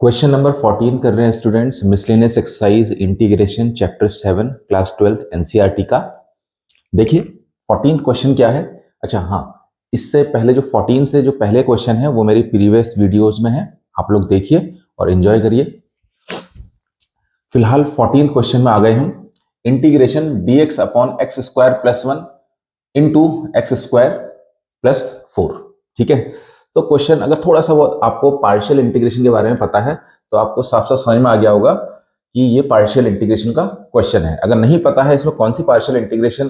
Question number 14 कर रहे हैं students, miscellaneous exercise integration chapter 7 class 12 NCERT का। देखिए 14 क्वेश्चन क्या है। अच्छा हाँ, इससे पहले जो 14 से जो पहले क्वेश्चन है वो मेरी प्रीवियस वीडियोस में है, आप लोग देखिए और एंजॉय करिए। फिलहाल 14 क्वेश्चन में आ गए हम। Integration dx upon x square plus 1 into x square plus 4। ठीक है, तो क्वेश्चन अगर थोड़ा सा वो आपको पार्शियल इंटीग्रेशन के बारे में पता है तो आपको साफ साफ समझ में आ गया होगा कि ये पार्शियल इंटीग्रेशन का क्वेश्चन है। अगर नहीं पता है इसमें कौन सी पार्शियल इंटीग्रेशन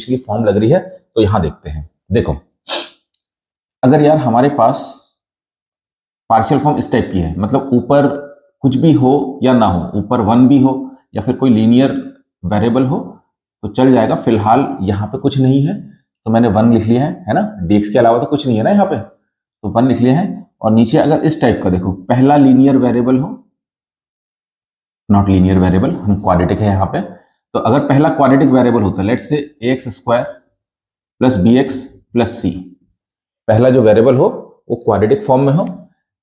की फॉर्म लग रही है तो यहां देखते हैं। देखो, अगर यार हमारे पास पार्शियल फॉर्म इस टाइप की है, मतलब ऊपर कुछ भी हो या ना हो, ऊपर 1 भी हो या फिर कोई लीनियर वेरिएबल हो तो चल जाएगा। फिलहाल यहाँ पे कुछ नहीं है तो मैंने 1 लिख लिया है ना, dx के अलावा तो कुछ नहीं है ना यहाँ पे, तो 1 लिख लिया है। और नीचे अगर इस टाइप का देखो, पहला लीनियर वेरिएबल हो, नॉट लीनियर वेरिएबल, हम क्वाड्रेटिक है यहाँ पे, तो अगर पहला क्वाड्रेटिक वेरिएबल होता है let's say ax square plus bx plus c, पहला जो वेरिएबल हो वो क्वाड्रेटिक फॉर्म में हो।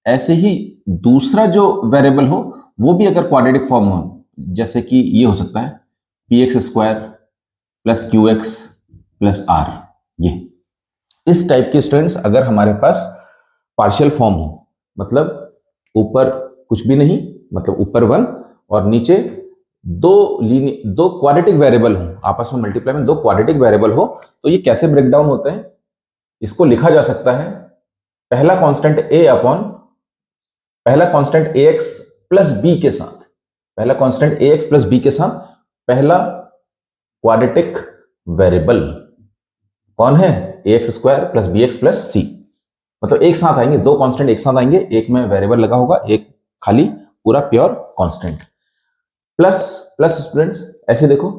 ऐसे ही दूसरा जो वेरिएबल हो वो भी अगर क्वाड्रेटिक फॉर्म हो, जैसे कि ये हो सकता है px square plus qx plus r, ये इस टाइप के स्टूडेंट्स अगर हमारे पास पार्शियल फॉर्म हो, मतलब ऊपर कुछ भी नहीं, मतलब ऊपर 1 और नीचे दो क्वाड्रेटिक वेरिएबल हो, आपस में मल्टीप्लाई में दो क्वाड्रेटिक वेरिएबल हो, तो ये कैसे ब्रेक डाउन होते हैं, इसको लिखा जा सकता है पहला कांस्टेंट a अपॉन पहला कांस्टेंट ax प्लस b के साथ, पहला कांस्टेंट ax प्लस b के साथ पहला क्वाड्रेटिक वेरिएबल कौन है, ax square plus bx plus c, मतलब एक साथ आएंगे, दो कांस्टेंट एक साथ आएंगे, एक में वेरिएबल लगा होगा, एक खाली पूरा pure constant. Plus plus students ऐसे देखो,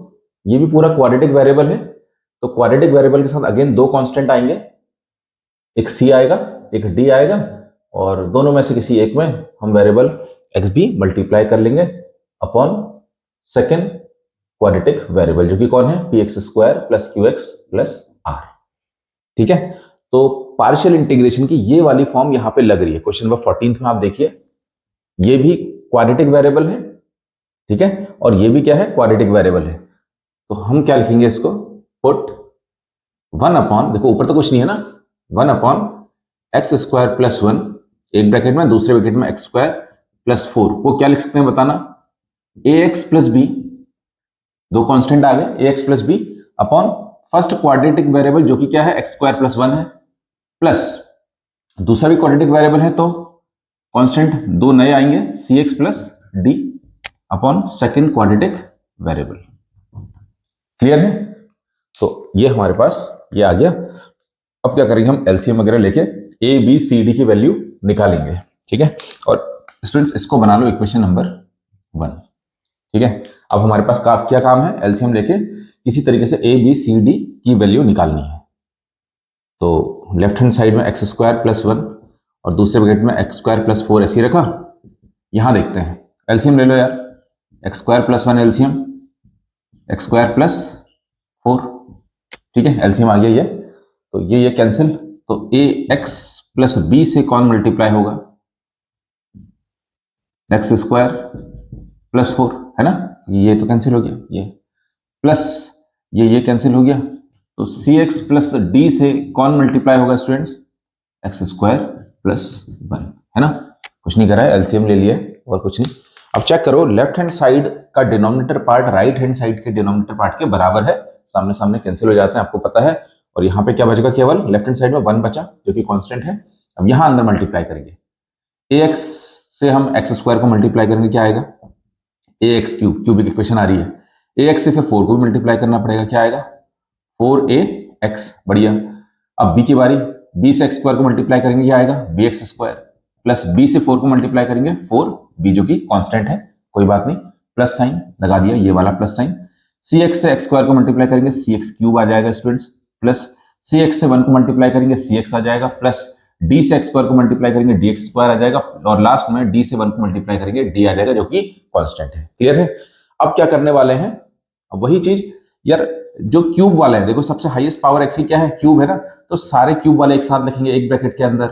ये भी पूरा क्वाड्रेटिक वेरिएबल है, तो क्वाड्रेटिक वेरिएबल के साथ अगेन दो कांस्टेंट आएंगे, एक c आएगा एक d आएगा, और दोनों में से किसी एक में हम वेरिएबल x भी मल्टीप्लाई कर लेंगे अपॉन सेकेंड क्वाड्रेटिक वेरिएबल जो कि कौन है, px square plus qx plus r। ठीक है, तो पार्शियल इंटीग्रेशन की ये वाली फॉर्म यहां पे लग रही है। क्वेश्चन नंबर 14 में आप देखिए, ये भी क्वाड्रेटिक वेरिएबल है, ठीक है, और ये भी क्या है, क्वाड्रेटिक वेरिएबल है। तो हम क्या लिखेंगे इसको, पुट 1 अपॉन, देखो ऊपर तो कुछ नहीं है ना, 1 अपॉन एक्स स्क्वायर प्लस 1 एक ब्रैकेट में, दूसरे ब्रैकेट में एक्स स्क्वायर प्लस 4 को क्या लिख सकते हैं बताना, ax प्लस b, दो कांस्टेंट आ गए ax plus b upon first quadratic variable जो कि क्या है, एक्स स्क्वायर प्लस 1 है, प्लस दूसरा भी क्वाड्रेटिक वेरिएबल है तो कांस्टेंट दो नए आएंगे cx plus d upon second quadratic variable. Clear है, तो ये हमारे पास ये आ गया। अब क्या करेंगे, हम एलसीएम वगैरह लेके ए बी सी डी की वैल्यू निकालेंगे। ठीक है, और स्टूडेंट्स इसको बना लो इक्वेशन नंबर 1। ठीक है, अब हमारे पास क्या काम है, एलसीएम लेके किसी तरीके से ए बी सी डी की वैल्यू निकालनी है। तो लेफ्ट हैंड साइड में एक्स स्क्वायर प्लस 1 और दूसरे ब्रैकेट में एक्स स्क्वायर प्लस 4 ऐसे रखा। यहां देखते हैं, एलसीएम ले लो यार, x square plus 1 LCM, x square plus 4। ठीक है, एलसीएम आ गया ये, तो ये कैंसिल, तो ए एक्स प्लस बी से कौन मल्टीप्लाई होगा, एक्स स्क्वायर प्लस 4 है ना, ये तो कैंसिल हो गया, ये प्लस ये कैंसिल हो गया, तो सी एक्स प्लस डी से कौन मल्टीप्लाई होगा स्टूडेंट्स, एक्स स्क्वायर प्लस 1 है ना। कुछ नहीं करा है, एलसीएम ले लिया और कुछ नहीं। अब चेक करो, लेफ्ट हैंड साइड का denominator part right hand side के डिनोमिनेटर पार्ट के बराबर है, सामने सामने कैंसिल हो जाते हैं, आपको पता है। और यहाँ पे क्या बचेगा, केवल लेफ्ट हैंड साइड में 1 बचा जो कि कांस्टेंट है। अब यहाँ अंदर मल्टीप्लाई करेंगे, ax से हम एक्स स्क्वायर को मल्टीप्लाई करेंगे, क्या आएगा, ax क्यूब, क्यूबिक इक्वेशन आ रही है, ax से फिर 4 को भी मल्टीप्लाई करना पड़ेगा, क्या आएगा 4ax, बढ़िया। अब b की बारी, b से एक्स स्क्वायर को मल्टीप्लाई करेंगे, क्या आएगा bx स्क्वायर, प्लस b से 4 को मल्टीप्लाई करेंगे 4b जो कि कांस्टेंट है, कोई बात नहीं, प्लस साइन लगा दिया, ये वाला प्लस साइन। cx से एक्स स्क्वायर को मल्टीप्लाई करेंगे cx क्यूब आ जाएगा स्टूडेंट्स, प्लस cx से 1 को मल्टीप्लाई करेंगे cx आ जाएगा, प्लस d से x स्क्वायर को मल्टीप्लाई करेंगे dx स्क्वायर आ जाएगा, और लास्ट में d से 1 को मल्टीप्लाई करेंगे d आ जाएगा जो कि कांस्टेंट है। क्लियर है, अब क्या करने वाले हैं, अब वही चीज यार, जो क्यूब वाला है देखो, सबसे हाईएस्ट पावर x की क्या है, क्यूब है ना, तो सारे क्यूब वाले एक साथ लिखेंगे एक ब्रैकेट के अंदर,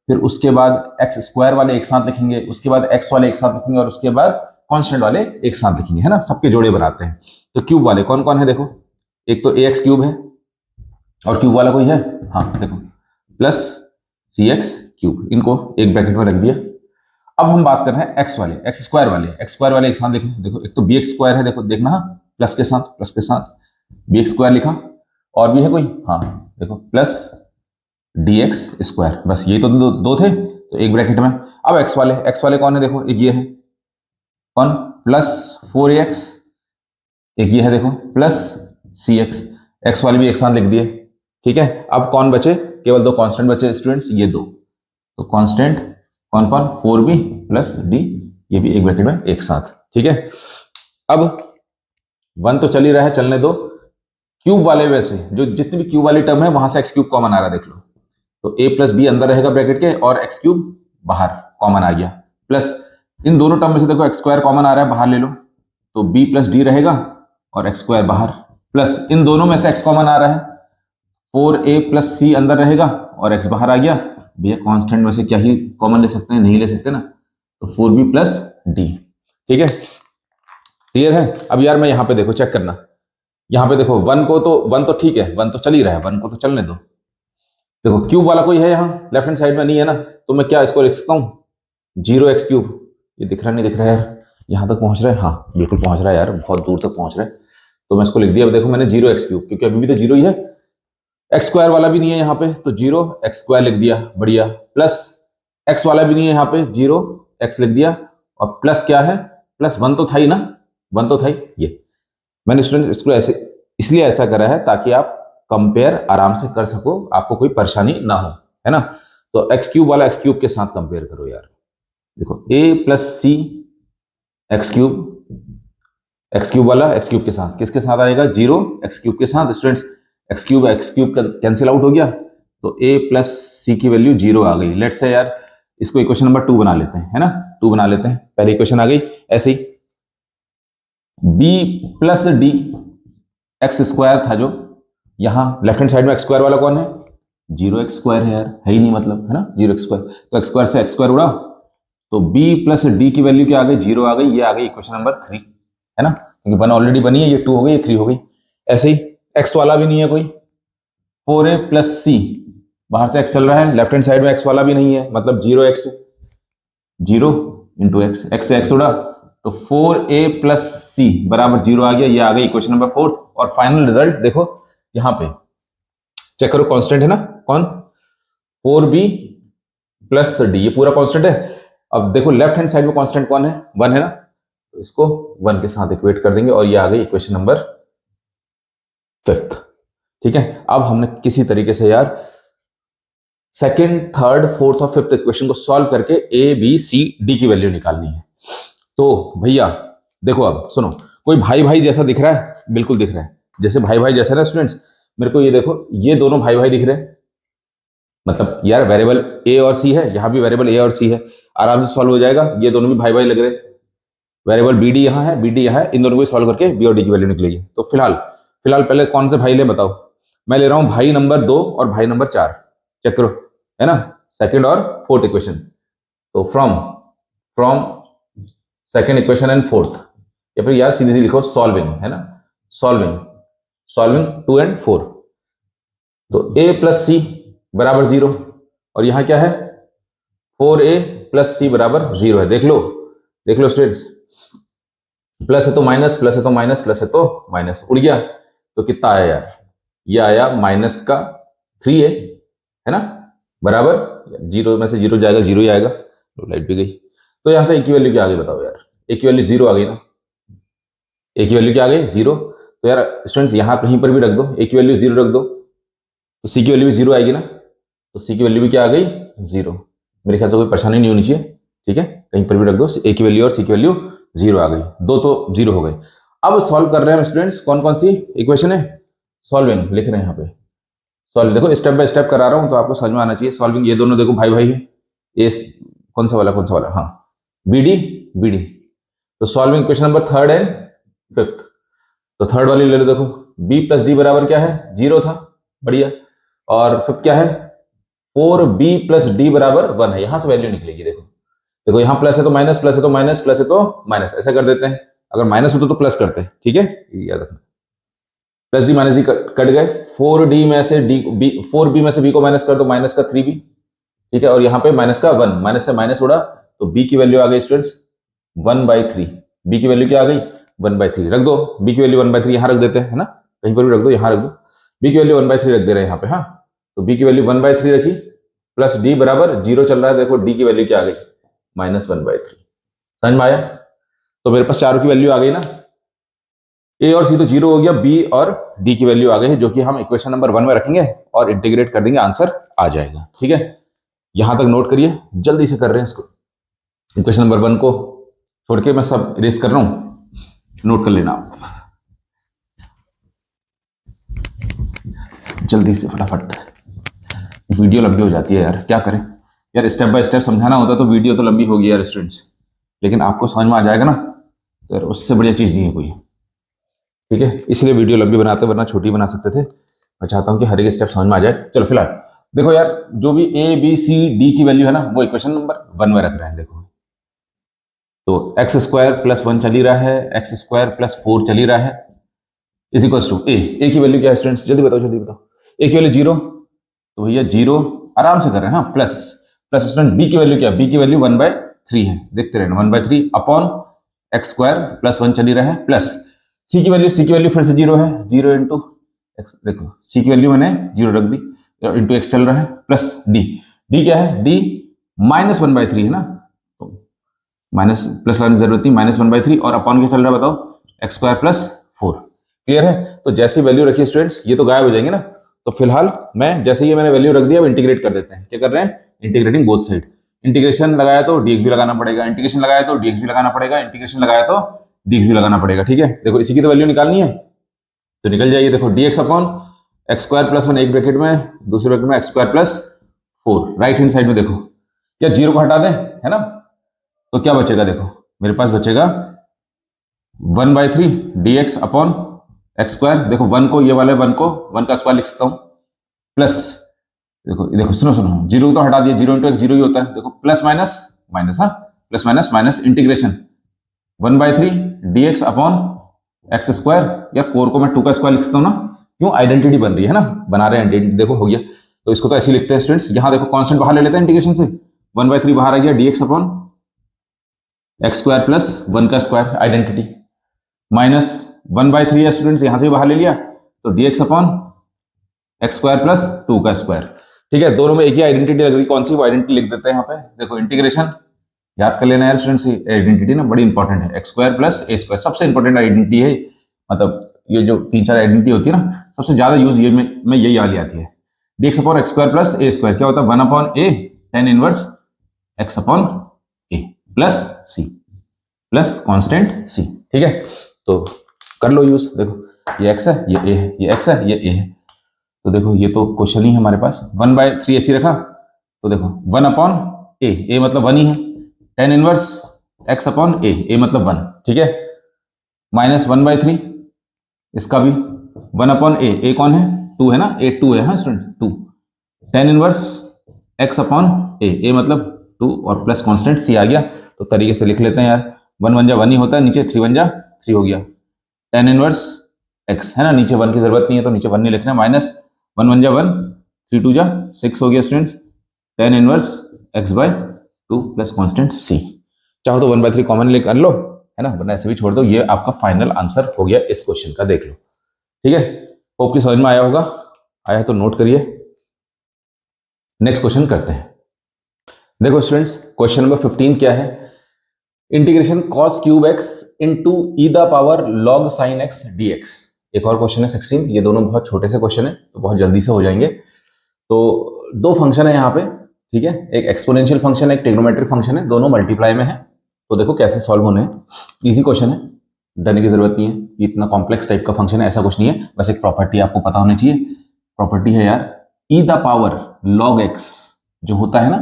फिर उसके बाद एक्स स्क्वायर वाले एक साथ लिखेंगे, उसके बाद एक्स वाले एक साथ लिखेंगे, और उसके बाद कांस्टेंट वाले एक साथ लिखेंगे, है ना, सबके जोड़े बनाते हैं। तो क्यूब वाले कौन कौन है देखो, एक तो ए एक्स क्यूब है, और क्यूब वाला कोई है, हाँ देखो, प्लस सी एक्स क्यूब, इनको एक ब्रैकेट में रख दिया। अब हम बात कर रहे हैं एक्स वाले, एक्स स्क्वायर वाले, एक्स स्क्वायर वाले एक साथ लिखें, देखो एक तो बी एक्स स्क्वायर है, देखो देखना, हाँ प्लस के साथ बी एक्स स्क्वायर लिखा, और भी है कोई, हाँ देखो प्लस डी एक्स स्क्वायर, बस ये तो दो थे, तो एक ब्रैकेट में। अब एक्स वाले कौन है देखो, एक ये है कौन, प्लस 4x, एक ये है देखो प्लस सी एक्स वाले भी एक साथ लिख दिए, ठीक है। अब कौन बचे, केवल दो कांस्टेंट बचे स्टूडेंट्स, ये दो, तो कांस्टेंट कौन कौन, 4b प्लस डी, ये भी एक ब्रैकेट में एक साथ, ठीक है। अब वन तो चल ही रहा है, चलने दो। क्यूब वाले वैसे जो जितनी भी क्यूब वाली टर्म है वहां से एक्स क्यूब कॉमन आ रहा है, देख लो, तो ए प्लस बी अंदर रहेगा ब्रैकेट के, और एक्स क्यूब बाहर कॉमन आ गया, प्लस इन दोनों टर्म में से देखो एक्स स्क्वायर कॉमन आ रहा है, बाहर ले लो, तो बी प्लस डी रहेगा और एक्स स्क्वायर बाहर, प्लस इन दोनों में से एक्स कॉमन आ रहा है, 4a प्लस सी अंदर रहेगा और एक्स बाहर आ गया। भैया कांस्टेंट में से क्या ही कॉमन ले सकते हैं, नहीं ले सकते ना, तो 4b प्लस डी, ठीक है, क्लियर है। अब यार मैं यहाँ पे देखो चेक करना, यहाँ पे देखो वन तो ठीक है, वन तो चल ही रहा है, वन को तो चलने दो। देखो क्यूब वाला कोई है यहाँ लेफ्ट हैंड साइड में, नहीं है ना, तो मैं क्या इसको लिख सकता हूँ, 0x क्यूब, ये दिख रहा नहीं दिख रहा है यार, यहाँ तक पहुंच रहा है, हाँ बिल्कुल पहुंच रहा है यार, बहुत दूर तक पहुंच रहा है, तो मैं इसको लिख दिया, देखो मैंने 0x क्यूब, क्योंकि अभी भी तो जीरो ही है, एक्स स्क्वायर वाला भी नहीं है यहाँ पे, तो 0x स्क्वायर लिख दिया, बढ़िया, प्लस एक्स वाला भी नहीं है यहाँ पे, 0x लिख दिया, और प्लस क्या है, प्लस वन तो था ही ना, वन तो था ही, ये मैंने स्टूडेंट इसको ऐसे इसलिए ऐसा करा है ताकि आप कंपेयर आराम से कर सको, आपको कोई परेशानी ना हो, है ना। तो एक्स क्यूब वाला एक्स क्यूब के साथ कंपेयर करो यार, देखो a plus C x cube वाला एक्स क्यूब के साथ किसके साथ आएगा, 0x क्यूब के साथ। Students x cube cancel out हो गया, तो a प्लस सी की वैल्यू 0 आ गई। लेट्स से यार इसको इक्वेशन नंबर 2 बना लेते हैं, है ना, 2 बना लेते हैं, पहली इक्वेशन आ गई ऐसे ही, b plus D x square था जो, यहाँ लेफ्ट हैंड साइड में एक्स स्क्वायर वाला कौन है, 0x स्क्वायर है यार, है ही नहीं मतलब, है ना, 0x स्क्वायर, तो एक्स स्क्वायर से एक्स स्क्वायर उड़ा, तो b प्लस डी की वैल्यू क्या आ गई, 0 आ गई, ये आ गई इक्वेशन नंबर 3, है ना, क्योंकि 1 ऑलरेडी बनी है, ये 2 हो गई, ये 3 हो गई। ऐसे ही x वाला भी नहीं है कोई, 4a प्लस सी, बाहर से x चल रहा है, लेफ्ट हैंड साइड में x वाला भी नहीं है, मतलब 0x 0 इंटू एक्स, एक्स से एक्स उड़ा, तो 4a प्लस सी बराबर 0 आ गया, ये आ गई इक्वेशन नंबर 4। और फाइनल रिजल्ट देखो यहां पे चेक करो, कांस्टेंट है ना, कौन, 4b प्लस डी, ये पूरा कांस्टेंट है। अब देखो लेफ्ट हैंड साइड में कांस्टेंट कौन है, 1 है ना, तो इसको 1 के साथ इक्वेट कर देंगे, और ये आ गई इक्वेशन नंबर 5, ठीक है। अब हमने किसी तरीके से यार सेकंड, थर्ड, फोर्थ और फिफ्थ इक्वेशन को सॉल्व करके ए बी सी डी की वैल्यू निकालनी है। तो भैया देखो, अब सुनो, कोई भाई भाई जैसा दिख रहा है, बिल्कुल दिख रहा है, जैसे भाई भाई जैसा ना स्टूडेंट्स, मेरे को ये देखो, ये दोनों भाई भाई दिख रहे हैं, मतलब यार वेरिएबल ए और सी है, यहां भी वेरिएबल ए और सी है, आराम से सॉल्व हो जाएगा, ये दोनों भी भाई भाई लग रहे हैं, वेरिएबल बी डी यहाँ है, बी डी यहाँ है, इन दोनों को सॉल्व करके बी और डी की वैल्यू निकलेगी। तो फिलहाल पहले कौन से भाई ले बताओ, मैं ले रहा हूं भाई नंबर 2 और भाई नंबर 4, चेक करो, है ना, सेकंड और फोर्थ इक्वेशन, तो from second equation and fourth, या फिर यार सीधे लिखो सॉल्विंग, है ना, सॉल्विंग 2 एंड 4, तो a प्लस सी बराबर 0, और यहां क्या है, 4a प्लस सी बराबर 0 है, देख लो स्टूडेंट्स, प्लस है तो माइनस, प्लस है तो माइनस, प्लस है तो माइनस, उड़ गया, तो कितना आया यार, ये आया माइनस का 3a, है ना, बराबर 0 में से 0 जाएगा, 0 ही आएगा, तो लाइट भी गई, तो यहां से a की वैल्यू क्या आ गई बताओ यार, a की वैल्यू 0 आ गई ना, a की वैल्यू क्या आ गई 0, तो यार स्टूडेंट्स यहां कहीं पर भी रख दो, a की वैल्यू 0 रख दो, तो c की वैल्यू भी 0 आएगी ना, तो c की वैल्यू भी क्या आ गई 0, मेरे ख्याल से कोई परेशानी नहीं होनी चाहिए, ठीक है, कहीं पर भी रख दो, a की वैल्यू और c की वैल्यू 0 आ गई, दो तो 0 हो गए। अब सॉल्व कर रहे हैं स्टूडेंट्स, कौन कौन सी इक्वेशन है, सॉल्विंग लिख रहे हैं यहाँ पे, सॉल्व देखो स्टेप बाय स्टेप करा रहा हूं, तो आपको समझ में आना चाहिए, सॉल्विंग, ये दोनों देखो भाई भाई है, ये कौन सा वाला, हाँ बी डी, तो solving equation number 3rd and 5th, तो थर्ड वाली ले लो, देखो b प्लस डी बराबर क्या है 0 था, बढ़िया, और फिफ्थ क्या है 4b प्लस डी बराबर 1 है, यहां से वैल्यू निकलेगी। देखो देखो यहाँ प्लस है तो माइनस, प्लस है तो माइनस, प्लस है तो माइनस, ऐसा कर देते हैं। अगर माइनस होता तो प्लस करते हैं, ठीक है, ये याद रखना। Plus D minus D cut गए, 4d में से डी बी, 4b में से b को माइनस कर दो, माइनस का 3b, ठीक है, और यहाँ पे माइनस का 1, माइनस से माइनस उड़ा तो b की वैल्यू आ गई स्टूडेंट्स 1/3। b की वैल्यू क्या आ गई 1/3, रख दो b की वैल्यू 1/3 यहाँ रख देते हैं, है ना, कहीं पर भी रख दो, यहाँ रख दो, b की वैल्यू 1/3 रख दे रहे हैं यहाँ पे। हाँ, तो b की वैल्यू 1/3 रखी, प्लस d बराबर 0 चल रहा है, देखो d की वैल्यू क्या आ गई -1/3। समझ में आया? तो मेरे पास चारों की वैल्यू आ गई ना, ए और सी तो 0 हो गया, बी और डी की वैल्यू आ गई है, जो कि हम इक्वेशन नंबर 1 में रखेंगे और इंटीग्रेट कर देंगे, आंसर आ जाएगा। ठीक है, यहां तक नोट करिए, जल्दी से कर रहे हैं इसको, इक्वेशन नंबर 1 को छोड़ के मैं सब इरेज कर रहा हूं, नोट कर लेना आप जल्दी से फटाफट। वीडियो लंबी हो जाती है यार, क्या करें यार, स्टेप बाय स्टेप समझाना होता तो वीडियो तो लंबी होगी यार स्टूडेंट्स, लेकिन आपको समझ में आ जाएगा ना, तो यार उससे बढ़िया चीज नहीं है कोई। ठीक है, इसलिए वीडियो लंबी बनाते, वरना छोटी बना सकते थे। मैं चाहता हूं कि हर एक स्टेप समझ में आ जाए। चलो फिलहाल देखो यार, जो भी ए बी सी डी की वैल्यू है ना, वो इक्वेशन नंबर 1 में रख रहे हैं। देखो तो एक्स स्क्वायर प्लस 1 चल ही रहा है, एक्स स्क्वायर प्लस 4 चल ही रहा है, इज इक्वल टू ए की वैल्यू क्या है स्टूडेंट्स, जल्दी बताओ जल्दी बताओ। ए की वैल्यू 0, तो भैया 0 आराम से कर रहे हैं। हाँ, प्लस प्लस स्टूडेंट बी की वैल्यू क्या, बी की वैल्यू 1/3 है, देखते रहना, 1/3 अपॉन एक्स स्क्वायर प्लस 1 चल ही रहा है, प्लस सी की वैल्यू फिर से 0 है, 0 इंटू एक्स, देखो सी की वैल्यू मैंने 0 रख दी, इंटू एक्स चल रहा है, प्लस डी, डी क्या है, डी -1/3 है ना, तो माइनस प्लस लाने की जरूरत नहीं, -1/3, और अपॉन क्या चल रहा है बताओ, एक्स स्क्वायर प्लस 4। क्लियर है? तो जैसी वैल्यू रखिए स्टूडेंट्स, ये तो गायब हो जाएंगे ना, तो फिलहाल मैं जैसे ये मैंने वैल्यू रख दिया, अब इंटीग्रेट कर देते हैं। क्या कर रहे हैं, इंटीग्रेटिंग बोथ साइड। इंटीग्रेशन लगाया तो डीएक्स भी लगाना पड़ेगा, इंटीग्रेशन लगाया तो डीएक्स भी लगाना पड़ेगा, इंटीग्रेशन लगाया तो डीएक्स भी लगाना पड़ेगा। ठीक है, देखो इसी की तो वैल्यू निकालनी है, तो निकल जाइए। देखो dx upon x square plus 1 एक ब्रैकेट में, दूसरे ब्रैकेट में x square plus 4, right hand side में देखो, क्या 0 को हटा दें, है ना, तो क्या बचेगा, देखो मेरे पास बचेगा 1/3 dx अपॉन एक्स स्क्वायर, देखो 1 को, ये वाले 1 को 1 का स्क्वायर लिख सकता हूं, प्लस देखो देखो सुनो सुनो, 0 तो हटा दिया, 0 इंटू एक्स 0 ही होता है, देखो प्लस माइनस माइनस, हाँ plus minus minus, integration 1/3 dx upon x square, या 4 को मैं 2 का स्क्वायर लिख सकता हूं ना, क्यों, आइडेंटिटी बन रही है ना, बना रहे हैं आइडेंटिटी, देखो हो गया। तो इसको तो ऐसे ही लिखते हैं स्टूडेंट्स, यहां देखो कांस्टेंट बाहर ले लेते हैं इंटीग्रेशन से, 1/3 बाहर आ गया, dx upon x square plus 1 का स्क्वायर, आइडेंटिटी, माइनस 1/3 है स्टूडेंट्स, यहां से भी बाहर ले लिया, तो dx upon x square plus 2 का स्क्वायर। ठीक है, दोनों में एक ही आइडेंटिटी लग रही, कौन सी, वो आइडेंटिटी लिख देते हैं यहाँ पे। देखो इंटीग्रेशन याद कर लेना यार स्टूडेंट्स, आइडेंटिटी ना बड़ी इंपॉर्टेंट है, x square plus a square सबसे इंपॉर्टेंट आइडेंटिटी है, मतलब ये जो 3-4 आइडेंटिटी होती है ना, सबसे ज्यादा यूज ये में यही वाली आती है। dx upon x square plus a square क्या होता है, 1 upon a tan inverse x upon a plus c plus constant c. ठीक है, तो कर लो यूज, देखो ये x है, ये a है, ये x है, ये a है, तो देखो ये तो क्वेश्चन ही है हमारे पास, 1/3 ऐसी रखा, तो देखो 1 अपॉन ए मतलब 1 ही है, tan inverse x upon a मतलब 1। ठीक है, माइनस 1/3 इसका भी 1 अपॉन ए कौन है, 2 है ना, a 2 है, हाँ students 2, tan inverse x upon a मतलब 2, और प्लस कांस्टेंट c आ गया। तो तरीके से लिख लेते हैं यार, 1 1 जा 1 ही होता है, नीचे 3 1 जा 3 हो गया, tan इनवर्स x है ना, नीचे 1 की जरूरत नहीं है, तो नीचे 1 नहीं लिखना, माइनस 1 1 जा 1, 3 2 जा 6 हो गया students, tan inverse x/2 plus constant c। चाहो तो 1/3 कॉमन लेकर लो, है ना, वरना ऐसे भी छोड़ दो। ये आपका फाइनल आंसर हो गया इस क्वेश्चन का, देख लो। ठीक है, होप की समझ में आया होगा, आया तो नोट करिए। नेक्स्ट क्वेश्चन करते हैं। देखो स्टूडेंट्स, क्वेश्चन नंबर 15 क्या है, integration cos cube x into E the power log sin x dx। एक और क्वेश्चन है 16, ये दोनों बहुत छोटे से क्वेश्चन है, तो बहुत जल्दी से हो जाएंगे। तो दो फंक्शन है यहाँ पे, ठीक है, एक एक्सपोनेंशियल फंक्शन है, एक ट्रिग्नोमेट्रिक फंक्शन है, दोनों मल्टीप्लाई में है। तो देखो कैसे सॉल्व होने हैं, इजी क्वेश्चन है, डरने की जरूरत नहीं है, इतना कॉम्प्लेक्स टाइप का फंक्शन है ऐसा कुछ नहीं है, बस एक प्रॉपर्टी आपको पता होनी चाहिए। प्रॉपर्टी है यार, ई द पावर log x जो होता है ना,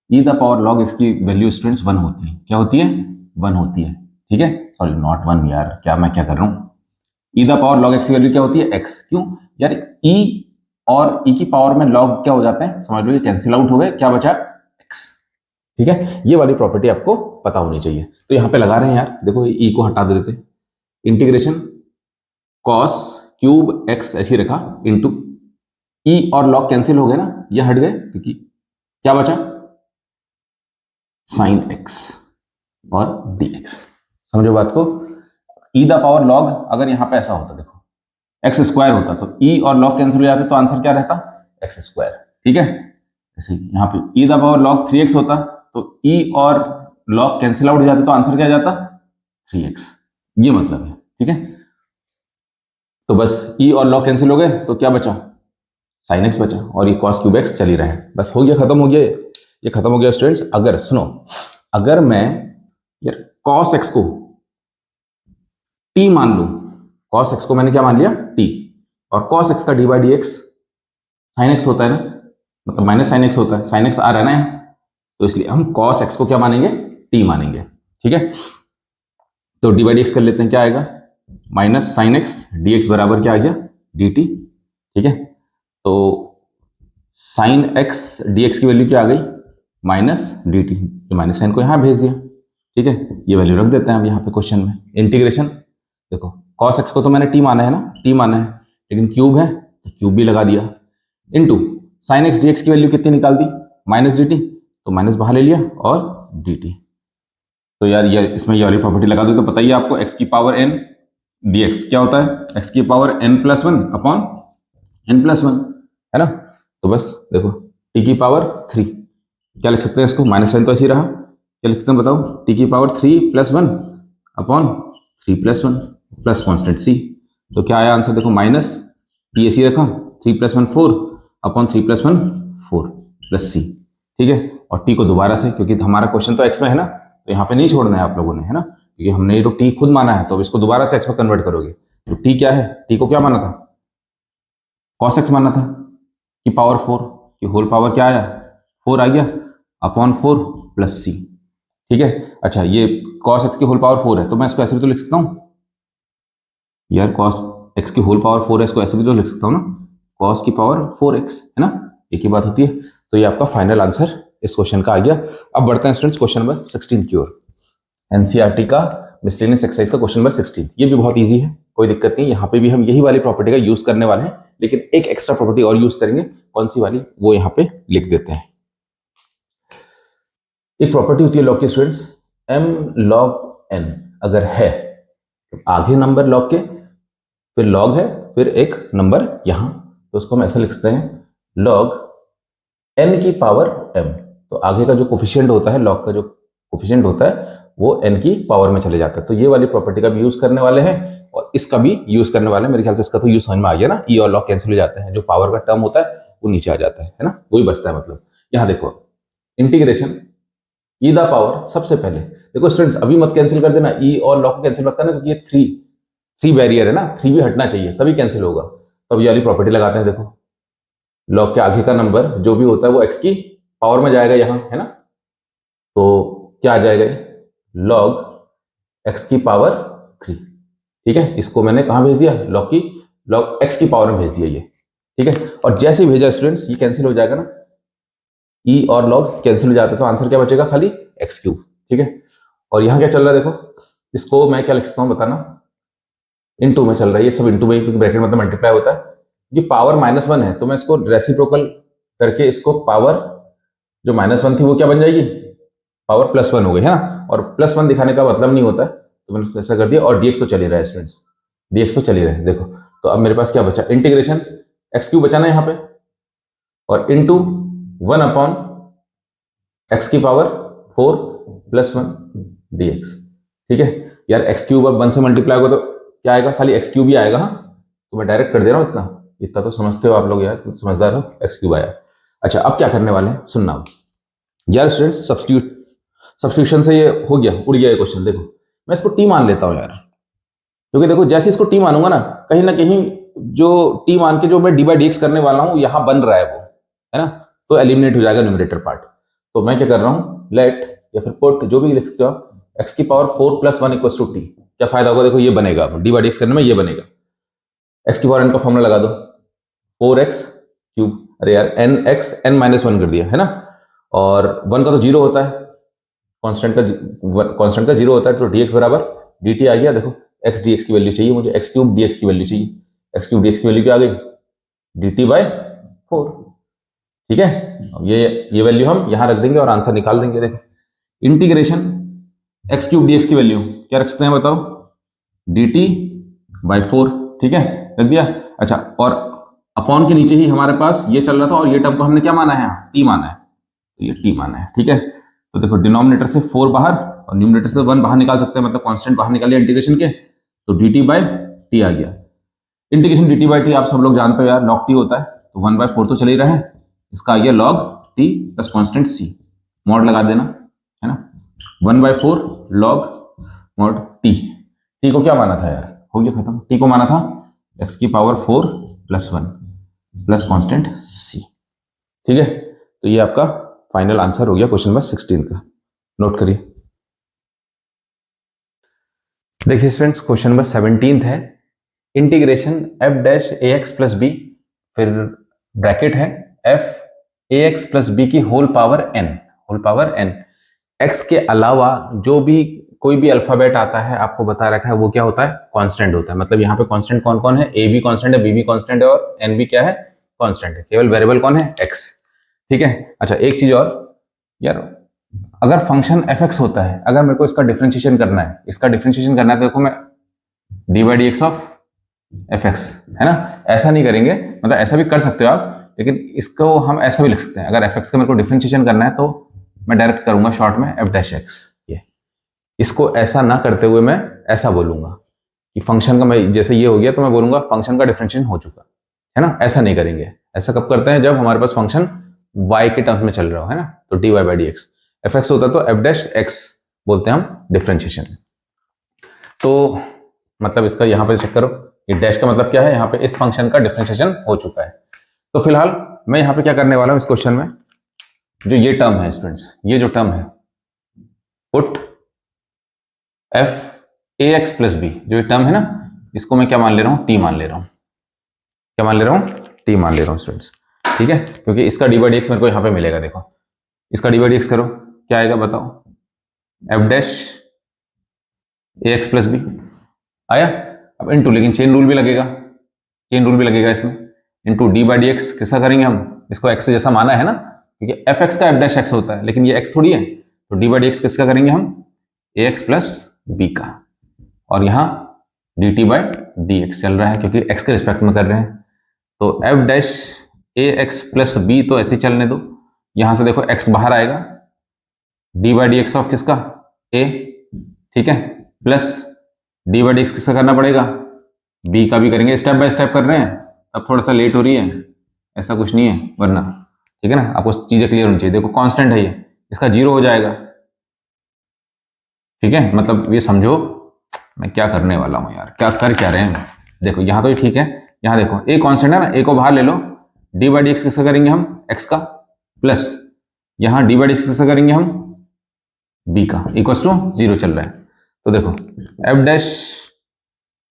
ई द पावर log x की वैल्यू स्टूडेंट्स 1 होती है, क्या होती है, 1 होती है। ठीक है, सॉरी नॉट 1 यार, क्या मैं क्या कर रहा हूं, ई द पावर log x की वैल्यू क्या होती है, x, क्यों यार, ई और e की पावर में log क्या हो जाते हैं, समझ लो ये कैंसिल आउट हो गए, क्या बचा x। ठीक है, ये वाली प्रॉपर्टी आपको पता होनी चाहिए। तो यहाँ पे लगा रहे हैं यार, देखो e को हटा देते हैं, इंटीग्रेशन cos क्यूब x ऐसे ही रखा इंटू e और log कैंसिल हो गए ना, ये हट गए, क्योंकि क्या बचा sin x और dx। समझो बात को, e द पावर log अगर यहाँ पे ऐसा होता, देखो एक्स स्क्वायर होता तो e और log कैंसिल हो जाते, तो आंसर क्या रहता एक्स स्क्वायर। ठीक है, जैसे यहाँ पे e the power log 3x होता तो e और log कैंसिल आउट हो जाते, तो आंसर क्या जाता 3x। ये मतलब है। ठीक है, तो बस e और log कैंसिल हो गए तो क्या बचा sin x बचा, और ये cos क्यूब x चल ही रहा है। बस हो गया, खत्म हो गया, ये खत्म हो गया स्टूडेंट्स। अगर सुनो, अगर मैं यार cos x को t मान लूं, cos x को मैंने क्या मान लिया t, और cos x का D by d x sine x होता है ना, मतलब माइनस साइन एक्स होता है, साइन एक्स आ रहा है ना, तो इसलिए हम cos x को क्या मानेंगे t मानेंगे। ठीक है, तो डी बाई डी एक्स कर लेते हैं, क्या आएगा minus sine x d x बराबर क्या आ गया डी टी। ठीक है, तो साइन एक्स डी एक्स की वैल्यू क्या आ गई minus d t, minus sine को यहाँ भेज दिया। ठीक है, ये वैल्यू रख देते हैं हम यहाँ पे क्वेश्चन में। इंटीग्रेशन देखो cos x को तो मैंने t माना है ना, t माना है, लेकिन क्यूब है तो क्यूब भी लगा दिया, into sine x d x की वैल्यू कितनी निकाल दी माइनस डी टी, तो माइनस बाहर ले लिया और डी टी। तो यार ये इसमें ये वाली प्रॉपर्टी लगा दो तो पता ही है आपको, x की पावर n dx क्या होता है x की power n plus one upon n plus one, है ना। तो बस देखो t की पावर 3, क्या लिख सकते हैं इसको, माइनस साइन तो ऐसे ही रहा, क्या लिख सकते हैं बताओ, t की power 3 plus one upon 3 plus one plus constant c। तो क्या आया आंसर, देखो माइनस टी ऐसे ही रखा, 3 plus one 4 upon 3 plus one 4 plus c। ठीक है, और t को दोबारा से, क्योंकि हमारा क्वेश्चन तो x में है ना, तो यहाँ पे नहीं छोड़ना है आप लोगों ने, है ना, क्योंकि हमने ये तो t खुद माना है, तो अब इसको दोबारा से x में कन्वर्ट करोगे। तो t क्या है, t को क्या माना था cos x माना था, की पावर 4 की होल पावर क्या आया 4 आ गया अपॉन 4 प्लस c। ठीक है, अच्छा ये cos x की होल पावर 4 है, तो मैं इसको ऐसे भी तो लिख सकता हूँ यार, cos x की होल पावर 4 है, इसको ऐसे भी तो लिख सकता हूँ ना, cos की पावर 4x, है ना, एक ही बात होती है। तो ये आपका फाइनल आंसर इस क्वेश्चन का आ गया। अब बढ़ते हैं स्टूडेंट्स क्वेश्चन नंबर 16 की ओर, एनसीईआरटी का मिसलेनियस एक्सरसाइज का क्वेश्चन नंबर 16। ये भी बहुत इजी है, कोई दिक्कत नहीं, यहाँ पे भी हम यही वाली प्रॉपर्टी का यूज करने वाले हैं, लेकिन एक एक्स्ट्रा प्रॉपर्टी और यूज करेंगे, कौन सी वाली वो यहाँ पे लिख देते हैं। एक प्रॉपर्टी होती है लॉग की स्टूडेंट्स, m log n अगर है तो आगे नंबर लॉग के, फिर लॉग है, फिर एक नंबर यहां, तो उसको हम ऐसा लिख सकते हैं log n की पावर m। तो आगे का जो कोफिशिएंट होता है, लॉग का जो कोफिशिएंट होता है वो n की पावर में चले जाता है। तो ये वाली प्रॉपर्टी का भी यूज करने वाले हैं और इसका भी यूज करने वाले हैं। मेरे ख्याल से इसका तो यूज समझ में आ गया ना, e और log कैंसिल हो जाते हैं, जो पावर का टर्म होता है वो नीचे आ जाता है ना, वही बचता है। मतलब यहां देखो इंटीग्रेशन ई द पावर, सबसे पहले देखो स्टूडेंट्स अभी मत कैंसिल कर देना, ई और लॉग कैंसिल मत करना, क्योंकि ये थ्री बैरियर है ना, 3 भी हटना चाहिए तभी कैंसिल होगा। तो अब ये वाली प्रॉपर्टी लगाते हैं, देखो लॉग के आगे का नंबर जो भी होता है वो एक्स की पावर में जाएगा यहाँ, है ना, तो क्या आ जाएगा लॉग एक्स की पावर 3। ठीक है, इसको मैंने कहाँ भेज दिया, लॉग एक्स की पावर में भेज दिया ये। ठीक है, और जैसे ही भेजा स्टूडेंट्स ये कैंसिल हो जाएगा ना, ई और लॉग कैंसिल हो जाता है, तो आंसर क्या बचेगा खाली एक्स क्यूब। ठीक है, और यहाँ क्या चल रहा है देखो, इसको मैं क्या लिख सकता हूँ बताना, इनटू में चल रहा है, ये सब इनटू में, क्योंकि ब्रैकेट मतलब मल्टीप्लाई होता है, ये पावर -1 है, तो मैं इसको रेसिप्रोकल करके इसको पावर जो -1 थी वो क्या बन जाएगी पावर +1 हो गई, है ना, और +1 दिखाने का मतलब नहीं होता है, तो मैंने ऐसा कर दिया, और dx तो चल ही रहा है स्टूडेंट्स, dx तो चल ही रहा है। देखो तो अब मेरे पास क्या बचा, इंटीग्रेशन एक्स क्यूब बचाना है यहाँ पे, और इंटू 1 अपॉन एक्स की पावर 4 + 1 dx। ठीक है यार, एक्स क्यूब अब 1 से मल्टीप्लाई होगा तो क्या आएगा, खाली एक्स क्यूब ही आएगा। हाँ, तो मैं डायरेक्ट कर दे रहा हूँ, इतना इतना तो समझते हो आप लोग यार, तो समझदार हो, एक्स क्यूब आया। अच्छा अब क्या करने वाले हैं सुनना यार स्टूडेंट्स, सब्स्टिट्यूशन से ये हो गया, उड़ गया ये क्वेश्चन। देखो मैं इसको टी मान लेता हूँ यार, क्योंकि देखो जैसे इसको टी मानूंगा ना कहीं जो टी मान के जो मैं डी बाई डी एक्स करने वाला हूँ यहाँ बन रहा है वो, है ना, तो एलिमिनेट हो जाएगा न्यूमरेटर पार्ट। तो मैं क्या कर रहा हूँ, लेट या फिर पुट जो भी लिख सकते हो, एक्स की पावर 4 + 1 = टी। क्या फायदा होगा, देखो ये बनेगा डी बाई डी एक्स करने में, ये बनेगा एक्स की पावर n का फॉर्मूला लगा दो 4x क्यूब, अरे यार n x n minus one कर दिया है ना, और वन का तो जीरो होता है, कांस्टेंट का जीरो होता है, तो डी एक्स बराबर डी टी आ गया। देखो एक्स डी एक्स की वैल्यू चाहिए मुझे, एक्स क्यूब डी एक्स की वैल्यू चाहिए, एक्स क्यूब डी एक्स की वैल्यू क्या आ गई, डी टी बाई फोर। ठीक है, ये वैल्यू हम यहां रख देंगे और आंसर निकाल देंगे। देखो integration x cube D x की वैल्यू क्या रखते हैं बताओ, डी टी बाई फोर। ठीक है, रख दिया। अच्छा, और अपॉन के नीचे ही हमारे पास ये चल रहा था और ये टर्म को हमने क्या माना है, टी माना है, तो ये टी माना है। ठीक है, तो देखो डिनोमिनेटर से 4 बाहर और न्यूमरेटर से 1 बाहर निकाल सकते हैं, मतलब कांस्टेंट बाहर निकालिए इंटीग्रेशन के, तो डी टी बाई टी आ गया। Integration D T by T आप सब लोग जानते हो यार, लॉग टी होता है, तो 1/4 तो चल ही रहा है, इसका आ गया लॉग टी प्लस कॉन्स्टेंट सी, मॉड लगा देना है ना, 1/4 लॉग मॉड टी। टी को क्या माना था यार, हो गया खत्म, टी को माना था एक्स की पावर 4 प्लस 1 प्लस कॉन्स्टेंट सी। ठीक है, तो ये आपका फाइनल आंसर हो गया क्वेश्चन नंबर 16 का, नोट करिए। देखिए स्टूडेंट्स, क्वेश्चन नंबर 17 है, integration f dash a x plus b, फिर ब्रैकेट है f a x plus b की होल पावर एन, एक्स के अलावा जो भी कोई भी अल्फाबेट आता है आपको बता रखा है वो क्या होता है, कांस्टेंट होता है। मतलब यहाँ पे कांस्टेंट कौन कौन है, ए भी कांस्टेंट है, बी भी कांस्टेंट है और एन भी क्या है, कांस्टेंट है, केवल वेरिएबल कौन है, एक्स। ठीक है, अच्छा एक चीज और यार, अगर फंक्शन एफ एक्स होता है, अगर मेरे को इसका डिफरेंशिएशन करना है, तो देखो मैं D by d x of F x, है ना, ऐसा नहीं करेंगे, मतलब ऐसा भी कर सकते हो आप, लेकिन इसको हम ऐसा भी लिख सकते हैं, अगर एफ एक्स का मेरे को डिफरेंशिएशन करना है तो मैं डायरेक्ट करूंगा शॉर्ट में एफ डैश एक्स। ये इसको ऐसा ना करते हुए मैं ऐसा बोलूंगा कि फंक्शन का, मैं जैसे ये हो गया तो मैं बोलूंगा फंक्शन का डिफरेंशिएशन हो चुका है ना, ऐसा नहीं करेंगे। ऐसा कब करते हैं, जब हमारे पास फंक्शन y के टर्म्स में चल रहा हो, है ना, तो d y by d x, f x होता है तो एफ डैश एक्स बोलते हैं हम डिफरेंशिएशन। तो मतलब इसका यहाँ पे चेक करो, ये डैश का मतलब क्या है, यहाँ पे इस फंक्शन का डिफरेंशिएशन हो चुका है। तो फिलहाल मैं यहाँ पे क्या करने वाला हूँ इस क्वेश्चन में, जो ये टर्म है स्टूडेंट्स, ये जो टर्म है put f a x plus b, जो ये टर्म है ना, इसको मैं क्या मान ले रहा हूँ, टी मान ले रहा हूँ, क्या मान ले रहा हूँ, टी मान ले रहा हूँ स्टूडेंट्स। ठीक है, क्योंकि इसका डी बाई डी एक्स मेरे को यहाँ पे मिलेगा, देखो इसका डी बाई डी एक्स करो क्या आएगा बताओ, F dash a x plus B आया। अब इनटू, लेकिन चेन रूल भी लगेगा, इसमें into D by d x किसका करेंगे हम, इसको एक्स से जैसा माना है ना, क्योंकि एफ एक्स का एफ डैश एक्स होता है, लेकिन ये एक्स थोड़ी है, तो डी बाई डी एक्स किसका करेंगे हम, ए एक्स प्लस बी का, और यहाँ D T by d x चल रहा है क्योंकि एक्स के रिस्पेक्ट में कर रहे हैं, तो F dash a x plus B तो ऐसे चलने दो, यहां से देखो एक्स बाहर आएगा, D by d x of किसका, ए, ठीक है, plus D by d x किसका करना पड़ेगा, बी का भी करेंगे, स्टेप बाय स्टेप कर रहे हैं, अब थोड़ा सा लेट हो रही है, ऐसा कुछ नहीं है वरना, ठीक है ना, आपको चीजें क्लियर होनी चाहिए। देखो कांस्टेंट है ये, इसका जीरो हो जाएगा, ठीक है, मतलब ये समझो मैं क्या करने वाला हूं यार, क्या कर क्या रहे हैं। देखो यहां तो ये ठीक है, यहां देखो ए कांस्टेंट है ना, ए को बाहर ले लो, डी बाई डी एक्स किसका करेंगे हम, एक्स का, प्लस यहां डी बाई डी एक्स किसका करेंगे हम, बी का, इक्वल टू जीरो चल रहा है। तो देखो f dash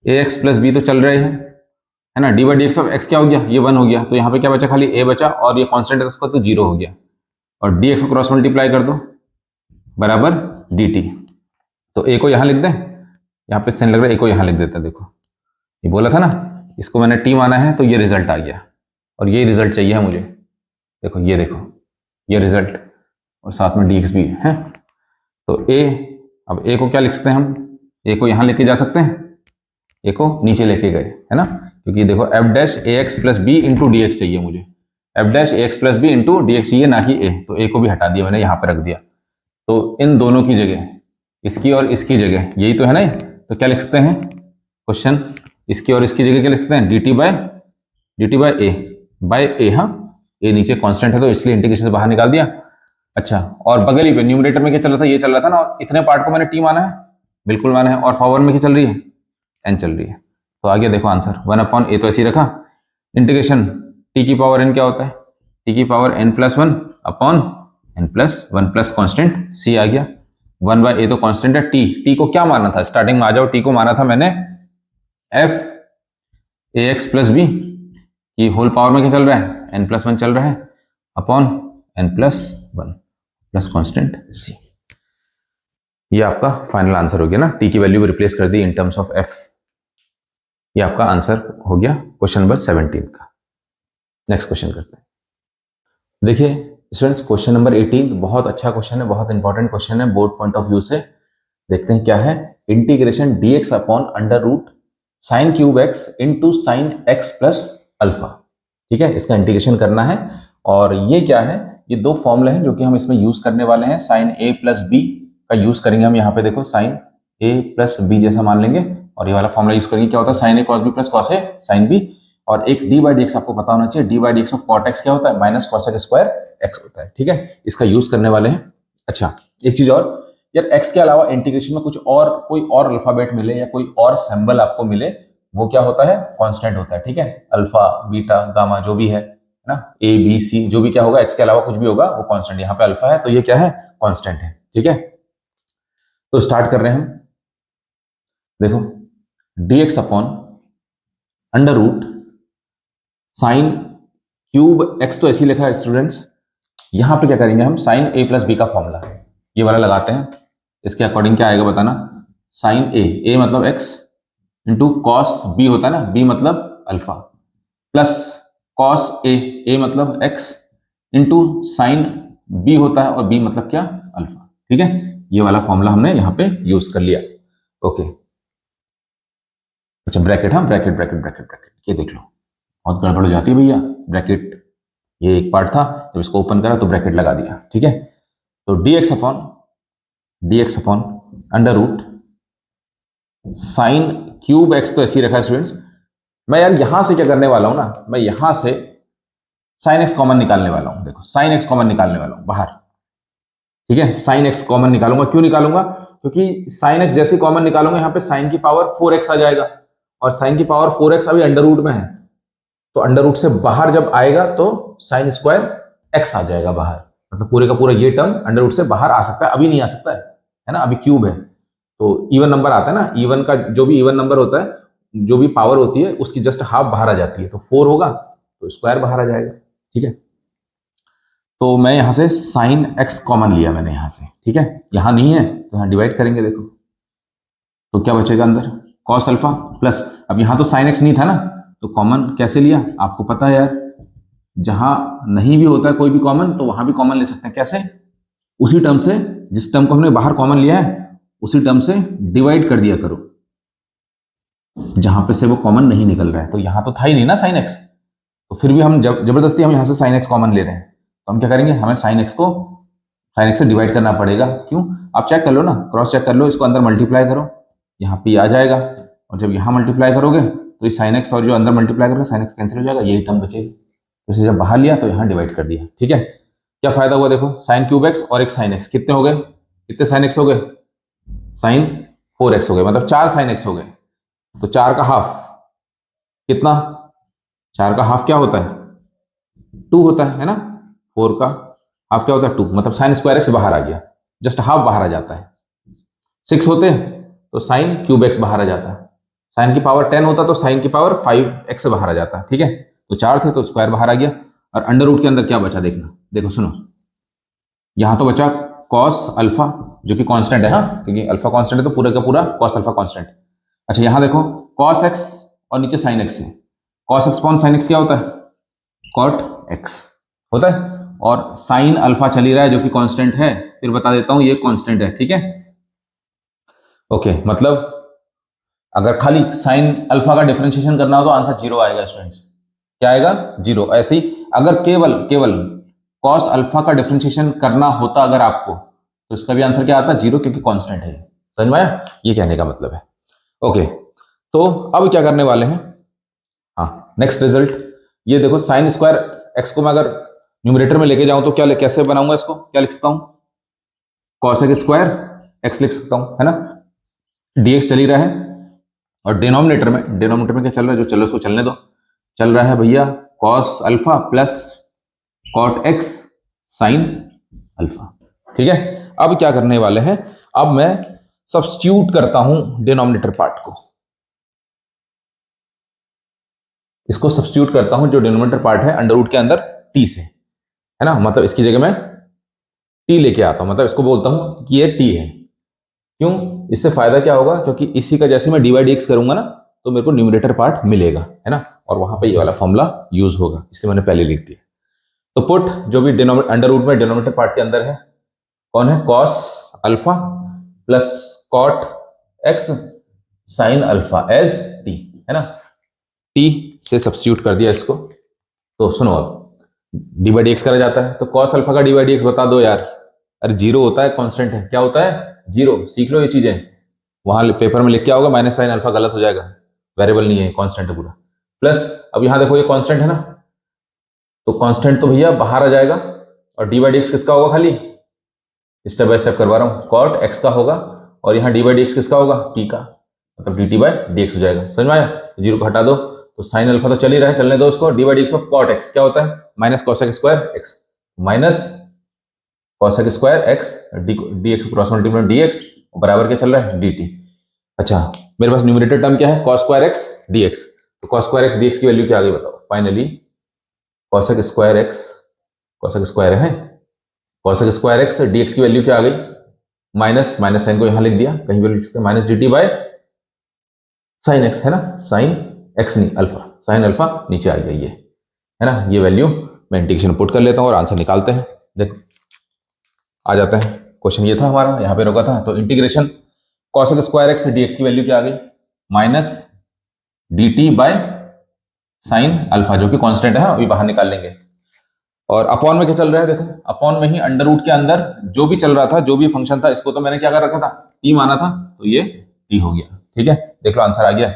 a x plus B तो चल रहे हैं, है ना, D by d x of x क्या हो गया, ये 1 हो गया, तो यहाँ पे क्या बचा, खाली ए बचा, और ये कांस्टेंट है उसका तो जीरो हो गया, और डी एक्स को क्रॉस मल्टीप्लाई कर दो बराबर डी टी, तो ए को यहाँ लिख दें, यहाँ पे सेन लग रहा है, ए को यहाँ लिख देते हैं। देखो ये बोला था ना, इसको मैंने टी माना है, तो ये रिजल्ट आ गया, और ये रिजल्ट चाहिए मुझे, देखो ये रिजल्ट, और साथ में डी एक्स भी है, तो ए, अब ए को क्या लिख सकते हैं हम, ए को यहाँ लेके जा सकते हैं, ए को नीचे लेके गए, है ना, क्योंकि देखो f dash a x plus b into d x चाहिए मुझे, f dash a x plus b into d x चाहिए, ना कि ए, तो ए को भी हटा दिया मैंने, यहाँ पर रख दिया, तो इन दोनों की जगह, इसकी और इसकी जगह, यही तो है ना, तो क्या लिख सकते हैं क्वेश्चन, इसकी और इसकी जगह क्या लिख सकते हैं, डी टी बाय ए, हाँ, ए नीचे कांस्टेंट है तो इसलिए इंटीग्रेशन से बाहर निकाल दिया। अच्छा, और बगल ही पे न्यूमरेटर में क्या चल रहा था, ये चल रहा था ना, और इतने पार्ट को मैंने टी माना है, बिल्कुल माना है, और पावर में क्या चल रही है, एन चल रही है, तो आ गया देखो आंसर 1/a, तो ऐसे ही रखा, इंटीग्रेशन टी की पावर एन क्या होता है, टी की power n plus one upon n plus one plus constant c आ गया, 1/a तो कांस्टेंट है, टी को क्या माना था, स्टार्टिंग में आ जाओ, टी को माना था मैंने f a x plus b की होल पावर में क्या चल रहा है, n+1 चल रहा है upon n+1 plus constant c। ये आपका फाइनल आंसर हो गया ना, t की वैल्यू भी रिप्लेस कर दी इन टर्म्स ऑफ f। ये आपका आंसर हो गया क्वेश्चन नंबर 17 का। नेक्स्ट क्वेश्चन करते हैं। देखिए स्टूडेंट्स, क्वेश्चन नंबर 18 बहुत अच्छा क्वेश्चन है, बहुत इंपॉर्टेंट क्वेश्चन है बोर्ड पॉइंट ऑफ व्यू से। देखते हैं क्या है। Integration dx upon under root sine cube x into sine x plus alpha. ठीक है, इसका इंटीग्रेशन करना है। और ये क्या है, ये दो फॉर्मूले हैं जो कि हम इसमें यूज करने वाले हैं। साइन a प्लस बी का यूज करेंगे हम यहाँ पे, देखो साइन a प्लस बी जैसा मान लेंगे और ये वाला फॉर्मूला यूज करेंगे। क्या होता है, sine a cos b plus cos a sine b. और एक डी बाई डी एक्स आपको पता होना चाहिए, d by d x of cot x क्या होता है, माइनस कॉसेक स्क्वायर एक्स होता है। ठीक है, इसका यूज करने वाले हैं। अच्छा एक चीज और यार, एक्स के अलावा इंटीग्रेशन में कुछ और कोई और अल्फाबेट मिले या कोई और सिंबल आपको मिले, वो क्या होता है, कांस्टेंट होता है। ठीक है, अल्फा बीटा गामा जो भी है ना, ए बी सी जो भी क्या होगा, एक्स के अलावा कुछ भी होगा वो कांस्टेंट। यहाँ पे अल्फा है तो ये क्या है, कांस्टेंट है। ठीक है, तो स्टार्ट कर रहे हैं हम। देखो dx upon under root sine cube x, तो ऐसे ही लिखा है स्टूडेंट्स। यहां पे क्या करेंगे हम, साइन a प्लस बी का फॉर्मूला ये वाला लगाते हैं। इसके अकॉर्डिंग क्या आएगा बताना, साइन a मतलब x इंटू कॉस b होता है ना, b मतलब अल्फा, प्लस कॉस a मतलब x इंटू साइन b होता है और b मतलब क्या, अल्फा। ठीक है, ये वाला फॉर्मूला हमने यहाँ पे यूज कर लिया। ओके, अच्छा ब्रैकेट, हाँ ब्रैकेट ब्रैकेट ब्रैकेट ब्रैकेट, ये देख लो बहुत गड़बड़ हो जाती है भैया। ब्रैकेट ये एक पार्ट था, जब इसको ओपन करा तो ब्रैकेट लगा दिया। ठीक है, तो dx upon under root sine cube x, तो ऐसे ही रखा है स्टूडेंट्स। मैं यार यहां से क्या करने वाला हूं ना, मैं यहां से साइन एक्स कॉमन निकालने वाला हूं। देखो साइन एक्स कॉमन निकालने वाला हूं बाहर। ठीक है, साइन एक्स कॉमन निकालूंगा। क्यों निकालूंगा, क्योंकि साइन एक्स जैसे कॉमन निकालूंगा यहाँ पे साइन की पावर 4x आ जाएगा, और साइन की पावर 4x अभी अंडर रूट में है, तो अंडर रूट से बाहर जब आएगा तो साइन स्क्वायर एक्स आ जाएगा बाहर। मतलब पूरे का पूरा ये टर्म अंडर रूट से बाहर आ सकता है, अभी नहीं आ सकता है ना, अभी क्यूब है तो इवन नंबर आता है ना, इवन का जो भी इवन नंबर होता है, जो भी पावर होती है उसकी जस्ट हाफ बाहर आ जाती है, तो 4 होगा तो स्क्वायर बाहर आ जाएगा। ठीक है, तो मैं यहां से साइन एक्स कॉमन लिया मैंने यहां से। ठीक है, यहां नहीं है तो यहां डिवाइड करेंगे। देखो तो क्या बचेगा अंदर, कॉस अल्फा प्लस, अब यहां तो साइन एक्स नहीं था ना, तो कॉमन कैसे लिया आपको पता है यार, जहां नहीं भी होता है कोई भी कॉमन तो वहां भी कॉमन ले सकते हैं। कैसे, उसी टर्म से, जिस टर्म को हमने बाहर कॉमन लिया है उसी टर्म से डिवाइड कर दिया करो जहां पे से वो कॉमन नहीं निकल रहा है। तो यहां तो था ही नहीं ना साइन एक्स, तो फिर भी हम जबरदस्ती हम यहां से साइन एक्स कॉमन ले रहे हैं, तो हम क्या करेंगे, हमें साइन एक्स से डिवाइड करना पड़ेगा। क्यों, आप चेक कर लो ना, क्रॉस चेक कर लो, इसको अंदर मल्टीप्लाई करो, यहाँ पे आ जाएगा, और जब यहाँ मल्टीप्लाई करोगे तो ये साइन एक्स और जो अंदर मल्टीप्लाई करोगे साइन एक्स कैंसिल हो जाएगा, यही टर्म बचेगी। तो इसे जब बाहर लिया तो यहाँ डिवाइड कर दिया। ठीक है, क्या फायदा हुआ, देखो साइन क्यूब एक्स और एक साइन एक्स, कितने हो गए, कितने साइन एक्स हो गए, साइन 4x हो गए, मतलब 4 साइन एक्स हो गए। तो 4 का हाफ कितना, 4 का हाफ क्या होता है, 2 होता है ना, 4 का हाफ क्या होता है, 2, मतलब साइन स्क्वायर एक्स बाहर आ गया, जस्ट हाफ बाहर आ जाता है। 6 होते तो साइन क्यूब एक्स बाहर आ जाता है, साइन की पावर 10 होता तो साइन की पावर 5x से बाहर आ जाता है। ठीक है, तो 4 थे तो स्क्वायर बाहर आ गया, और अंडर रूट के अंदर क्या बचा देखना, देखो सुनो, यहां तो बचा कॉस अल्फा जो कि कांस्टेंट है, हाँ क्योंकि अल्फा कांस्टेंट है तो पूरा का पूरा कॉस अल्फा कांस्टेंट। अच्छा यहां देखो कॉस एक्स और नीचे साइन एक्स है, cos x upon sine x क्या होता है, कॉट एक्स होता है, और साइन अल्फा चली रहा है जो कि कांस्टेंट है, फिर बता देता हूं ये कांस्टेंट है। ठीक है, ओके, मतलब अगर खाली साइन अल्फा का डिफरेंशिएशन करना हो तो आंसर 0 आएगा स्टूडेंट्स। क्या आएगा, 0। ऐसे ही अगर केवल केवल कॉस अल्फा का डिफरेंशिएशन करना होता अगर आपको, तो इसका भी आंसर क्या आता, 0, क्योंकि कांस्टेंट है। समझ में आया, ये कहने का मतलब है। ओके, तो अब क्या करने वाले हैं, हाँ नेक्स्ट रिजल्ट, ये देखो साइन स्क्वायर एक्स को मैं अगर न्यूमरेटर में लेके जाऊं तो क्या, कैसे बनाऊंगा इसको, क्या लिख सकता हूं, कॉस एक्स स्क्वायर एक्स लिख सकता हूं, है ना, dx चल ही रहा है, और डिनोमिनेटर में क्या चल रहा है, जो चल रहा है उसको चलने दो, चल रहा है भैया cos alpha plus cot x sine alpha. ठीक है, अब क्या करने वाले हैं, अब मैं सब्स्टिट्यूट करता हूं डिनोमिनेटर पार्ट को। इसको सब्स्टिट्यूट करता हूं जो डिनोमिनेटर पार्ट है अंडर रूट के अंदर टी से, है ना, मतलब इसकी जगह मैं टी लेके आता हूं, मतलब इसको बोलता हूं कि ये टी है। क्यों? इससे फायदा क्या होगा, क्योंकि इसी का जैसे मैं डी बाई डी एक्स करूंगा ना तो मेरे को न्यूमरेटर पार्ट मिलेगा, है ना, और वहां पे ये वाला फॉर्मूला यूज होगा, इसलिए मैंने पहले लिख दिया। तो पुट जो भी अंडर रूट में डिनोमिनेटर पार्ट के अंदर है कौन है, cos alpha plus cot x sine alpha as t, है ना, टी से सब्स्टिट्यूट कर दिया इसको। तो सुनो, अब डी बाई डी एक्स करा जाता है तो कॉस अल्फा का डी बाई डी एक्स बता दो यार। अरे जीरो होता है, कांस्टेंट है, क्या होता है, जीरो, सीख लो ये चीजें। वहां पेपर में लिख के आओगे माइनस साइन अल्फा, गलत हो जाएगा, वेरिएबल नहीं है, कांस्टेंट है पूरा। प्लस अब यहां देखो ये कांस्टेंट है ना, तो कांस्टेंट तो भैया बाहर आ जाएगा, और डी बाई डी एक्स किसका होगा, खाली स्टेप बाय स्टेप करवा रहा हूं, कॉट एक्स का होगा, और यहाँ डी बाई डी एक्स किसका होगा, टी का, मतलब D T by d x हो जाएगा। समझ में आया? जीरो को हटा दो तो साइन अल्फा तो चल ही रहा है, चलने दो उसको, d by d x of cot x क्या होता है, minus cosec square x, minus cosec square x, d x cross multiply d x, बराबर क्या चल रहा है, डी टी। अच्छा, मेरे पास न्यूमरेटर टर्म क्या है, cos square x d x, तो cos square x d x की वैल्यू क्या आ गई बताओ, finally cosec square x, cosec square है, cosec square x d x की वैल्यू क्या आ गई, माइनस, माइनस साइन को यहां लिख दिया, कहीं भी लिख सकते हैं, minus d T by sine x, है ना, साइन एक्स नहीं अल्फा, साइन अल्फा नीचे आ गया ये, है ना, ये वैल्यू मैं इंटीग्रेशन पुट कर लेता हूं और आंसर निकालते हैं। देखो आ जाता है, क्वेश्चन ये था हमारा, यहां पे रोका था, तो integration cosec square x d x की वैल्यू क्या आ गई, minus d T by sine alpha, जो कि कांस्टेंट है, अभी बाहर निकाल लेंगे। और अपॉन में क्या चल रहा है, देखो अपॉन में ही अंडर रूट के अंदर जो भी चल रहा था, जो भी फंक्शन था, इसको तो मैंने क्या कर रखा था, टी माना था, तो ये टी हो गया। ठीक है, देख लो आंसर आ गया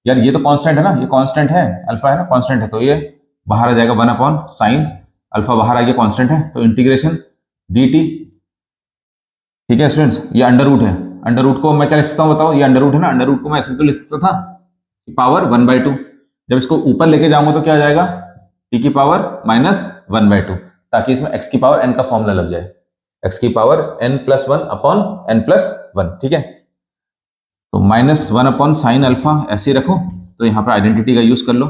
यार, ये तो कांस्टेंट है ना, ये कांस्टेंट है, अल्फा है ना, कांस्टेंट है, तो ये बाहर आ जाएगा, वन अपॉन साइन अल्फा बाहर आ गया, कांस्टेंट है, तो इंटीग्रेशन डी टी। ठीक है स्टूडेंट्स, ये अंडर रूट है, अंडर रूट को मैं क्या लिखता हूँ बताओ, ये अंडर रूट है ना, अंडर रूट को मैं ऐसे तो लिख सकता था पावर 1/2, जब इसको ऊपर लेके जाऊंगा तो क्या आ जाएगा, टी की पावर माइनस 1/2, ताकि इसमें एक्स की पावर एन का फॉर्मूला लग जाए, एक्स की power n plus one upon n plus one. ठीक है, तो minus one upon sine alpha ऐसे ही रखो, तो यहाँ पर आइडेंटिटी का यूज कर लो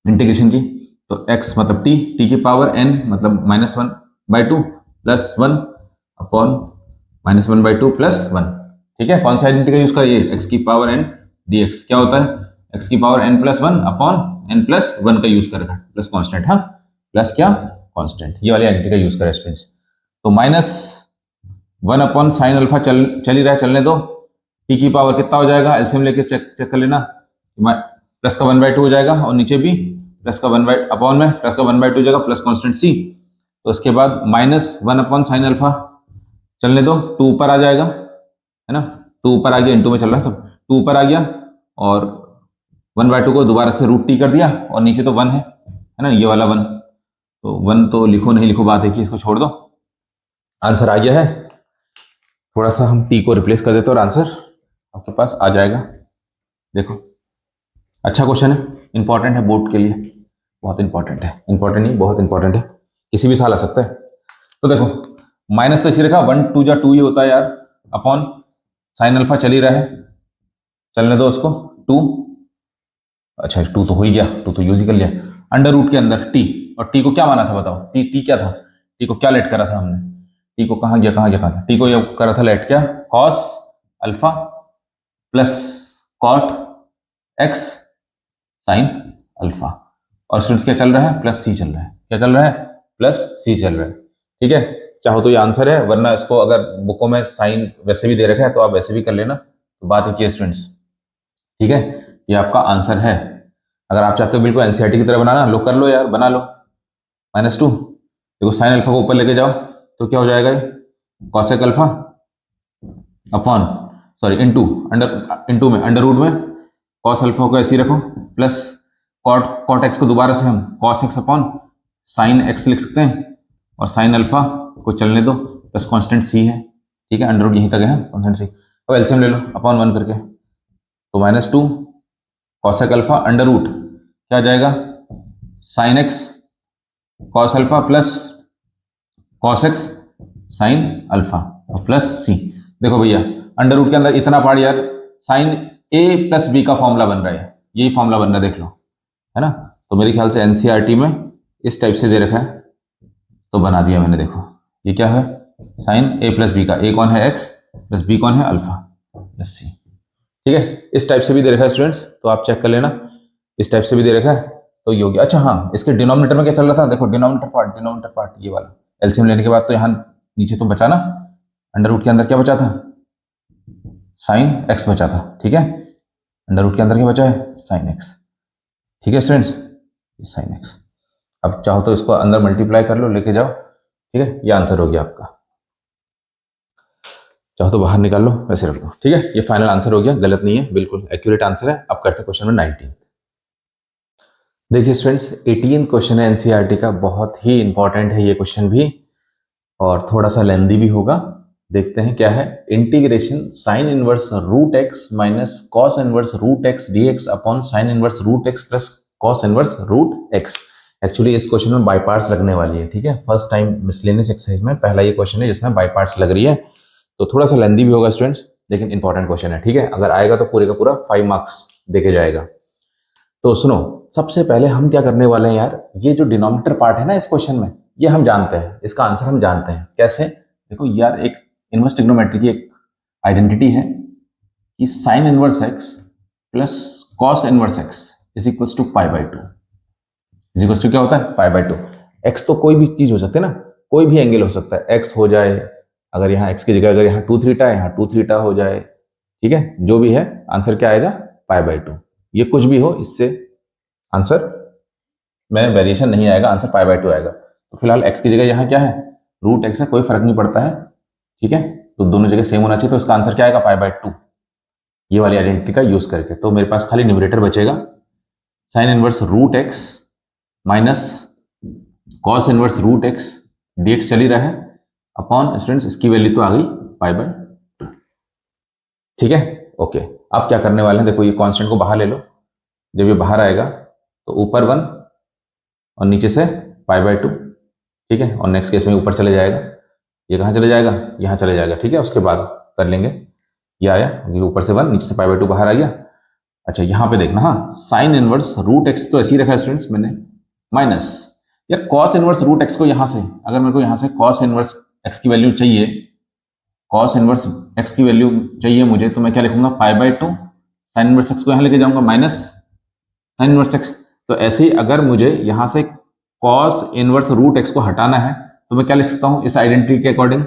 इंटीग्रेशन की, तो एक्स मतलब टी, टी की पावर एन मतलब -1/2 प्लस 1 अपॉन -1/2 प्लस 1। ठीक है, कौन सा आइडेंटिटी का यूज करिए, एक्स की पावर एन डी एक्स क्या होता है, एक्स की power n plus one upon n plus one का यूज करेगा, प्लस कॉन्स्टेंट, हाँ प्लस क्या कॉन्स्टेंट, ये वाली आइडेंटिटी का यूज करें स्टूडेंट्स। तो -1 अपॉन साइन अल्फा चल ही रहा है, चलने दो, टी की पावर कितना हो जाएगा, एलसीएम लेके चेक कर लेना, प्लस का 1/2 हो जाएगा, और नीचे भी प्लस का 1 अपॉन में प्लस का 1/2 हो जाएगा, प्लस कॉन्स्टेंट सी, तो उसके बाद -1 अपॉन साइन अल्फा चलने दो, 2 ऊपर आ जाएगा, है ना, 2 ऊपर आ गया, इंटू में चल रहा है सब, 2 ऊपर आ गया, और 1/2 को दोबारा से रूट टी कर दिया, और नीचे तो 1 है ना, ये वाला 1, तो 1 तो लिखो नहीं लिखो बात है कि इसको छोड़ दो, आंसर आ गया है। थोड़ा सा हम टी को रिप्लेस कर देते और आंसर आपके पास आ जाएगा। देखो अच्छा क्वेश्चन है, इंपॉर्टेंट है बोर्ड के लिए, बहुत इंपॉर्टेंट है, इंपॉर्टेंट नहीं बहुत इंपॉर्टेंट है, किसी भी साल आ सकता है। तो देखो माइनस तो इसी रखा, 1 2 जा 2 ही होता है यार, अपॉन साइन अल्फा चल ही रहा है, चलने दो उसको 2, अच्छा 2 तो हो ही गया, 2 तो यूज ही कर लिया, अंडर रूट के अंदर टी, और टी को क्या माना था बताओ, टी टी क्या था, टी को क्या लेट करा था हमने, टी को कहाँ गया कहाँ गया कहाँ था, टी को ये करा था लेट क्या, cos alpha plus cot x sine alpha, और स्टूडेंट्स क्या चल रहा है, प्लस सी चल रहा है, क्या चल रहा है, प्लस सी चल रहा है। ठीक है, चाहो तो ये आंसर है, वरना इसको अगर बुकों में साइन वैसे भी दे रखा है तो आप वैसे भी कर लेना, तो बात होती है स्टूडेंट्स। ठीक है, ये आपका आंसर है, अगर आप चाहते हो बिल्कुल एनसीईआरटी की तरह बनाना, लो कर लो यार, बना लो, -2, देखो साइन अल्फा को ऊपर लेके जाओ तो क्या हो जाएगा, cosec alpha upon sorry into में अंडर रूट में कॉस अल्फा को ऐसे ही रखो, प्लस कॉट एक्स को दोबारा से हम cos x upon sine x लिख सकते हैं, और साइन अल्फा को चलने दो, प्लस कांस्टेंट सी है। ठीक है, अंडर रूट यहीं तक है, कांस्टेंट सी, अब एलसीएम ले लो अपॉन 1 करके, तो -2 कॉसेक अल्फा अंडर रूट क्या आ जाएगा, sine x cos alpha plus cos x sine alpha और प्लस सी। देखो भैया अंडर रूट के अंदर इतना पार्ट यार, साइन ए प्लस बी का फॉर्मूला बन रहा है, यही फॉर्मूला बन रहा है, देख लो है ना। तो मेरे ख्याल से एनसीईआरटी में इस टाइप से दे रखा है, तो बना दिया मैंने। देखो ये क्या है, साइन ए प्लस बी का, ए कौन है एक्स प्लस बी कौन है अल्फा प्लस सी। ठीक है, इस टाइप से भी दे रखा है स्टूडेंट्स, तो आप चेक कर लेना, इस टाइप से भी दे रखा है। तो ये हो गया। अच्छा हाँ, इसके डिनोमिनेटर में क्या चल रहा था, देखो डिनोमिनेटर पार्ट ये वाला, एलसीएम लेने के बाद तो यहाँ नीचे तो बचा ना, अंडर रूट के अंदर क्या बचा था, साइन एक्स बचा था। ठीक है, अंडर रूट के अंदर क्या बचा है, साइन एक्स। ठीक है स्टूडेंट्स, साइन एक्स। अब चाहो तो इसको अंदर मल्टीप्लाई कर लो, लेके जाओ। ठीक है, ये आंसर हो गया आपका। चाहो तो बाहर निकाल लो, वैसे रख लो। ठीक है, ये फाइनल आंसर हो गया, गलत नहीं है, बिल्कुल एक्यूरेट आंसर है। अब करते हैं क्वेश्चन नंबर 19। देखिए स्टूडेंट्स, 18 क्वेश्चन है एनसीईआरटी का, बहुत ही इंपॉर्टेंट है ये क्वेश्चन भी, और थोड़ा सा लेंदी भी होगा। देखते हैं क्या है। Integration sine inverse root x minus cos inverse root x dx upon sine inverse root x plus cos inverse root x. Actually इस क्वेश्चन में बाई पार्ट्स लगने वाली है। ठीक है, फर्स्ट टाइम मिसलेनियस एक्सरसाइज में पहला ये क्वेश्चन है जिसमें बाई पार्ट्स लग रही है, तो थोड़ा सा लेंदी भी होगा स्टूडेंट्स, लेकिन इंपॉर्टेंट क्वेश्चन है। ठीक है, अगर आएगा तो पूरे का पूरा 5 मार्क्स देके जाएगा। तो सुनो, सबसे पहले हम क्या करने वाले हैं यार, ये जो डिनोमिनेटर पार्ट है ना इस क्वेश्चन में, ये हम जानते हैं, इसका आंसर हम जानते हैं। कैसे, देखो यार, एक इनवर्स ट्रिग्नोमेट्री की एक आइडेंटिटी है कि sine inverse x plus cos inverse x is equals to pi by two. Is equals to क्या होता है, पाई बाई टू। एक्स तो कोई भी चीज हो सकती है ना, कोई भी एंगल हो सकता है, एक्स हो जाए, अगर यहाँ एक्स की जगह अगर यहाँ 2 थीटा है, यहाँ 2 थीटा हो जाए। ठीक है, जो भी है आंसर क्या आएगा, पाई बाई टू। ये कुछ भी हो, इससे आंसर में वेरिएशन नहीं आएगा, आंसर पाई बाई टू आएगा। तो फिलहाल एक्स की जगह यहाँ क्या है, रूट एक्स है, कोई फर्क नहीं पड़ता है। ठीक है, तो दोनों जगह सेम होना चाहिए, तो इसका आंसर क्या आएगा, पाई बाई टू, ये वाली आइडेंटिटी का यूज करके। तो मेरे पास खाली न्यूमरेटर बचेगा, sine inverse root x minus cos inverse root x dx चली रहा है अपॉन, स्टूडेंट्स इसकी वैल्यू तो आ गई पाई बाई टू। ठीक है, ओके। अब क्या करने वाले हैं, देखो ये कांस्टेंट को बाहर ले लो, जब ये बाहर आएगा तो ऊपर 1 और नीचे से पाई बाई टू। ठीक है, और नेक्स्ट केस में ऊपर चले जाएगा, ये कहाँ चले जाएगा, यहाँ चले जाएगा। ठीक है, उसके बाद कर लेंगे। ये आया, ये ऊपर से 1, नीचे से पाई बाई टू बाहर आ गया। अच्छा यहाँ पे देखना, हाँ साइन इनवर्स रूट एक्स तो ऐसे ही रखा है स्टूडेंट्स मैंने, माइनस यार कॉस इनवर्स रूट एक्स को यहाँ से, अगर मेरे को यहाँ से कॉस इनवर्स एक्स की वैल्यू चाहिए, कॉस इनवर्स एक्स की वैल्यू चाहिए मुझे, तो मैं क्या लिखूंगा, पाई by to, sine inverse x को यहाँ लेके जाऊंगा माइनस साइन इनवर्स एक्स। तो ऐसे ही अगर मुझे यहाँ से कॉस इनवर्स रूट एक्स को हटाना है, तो मैं क्या लिख सकता हूँ इस आइडेंटिटी के according,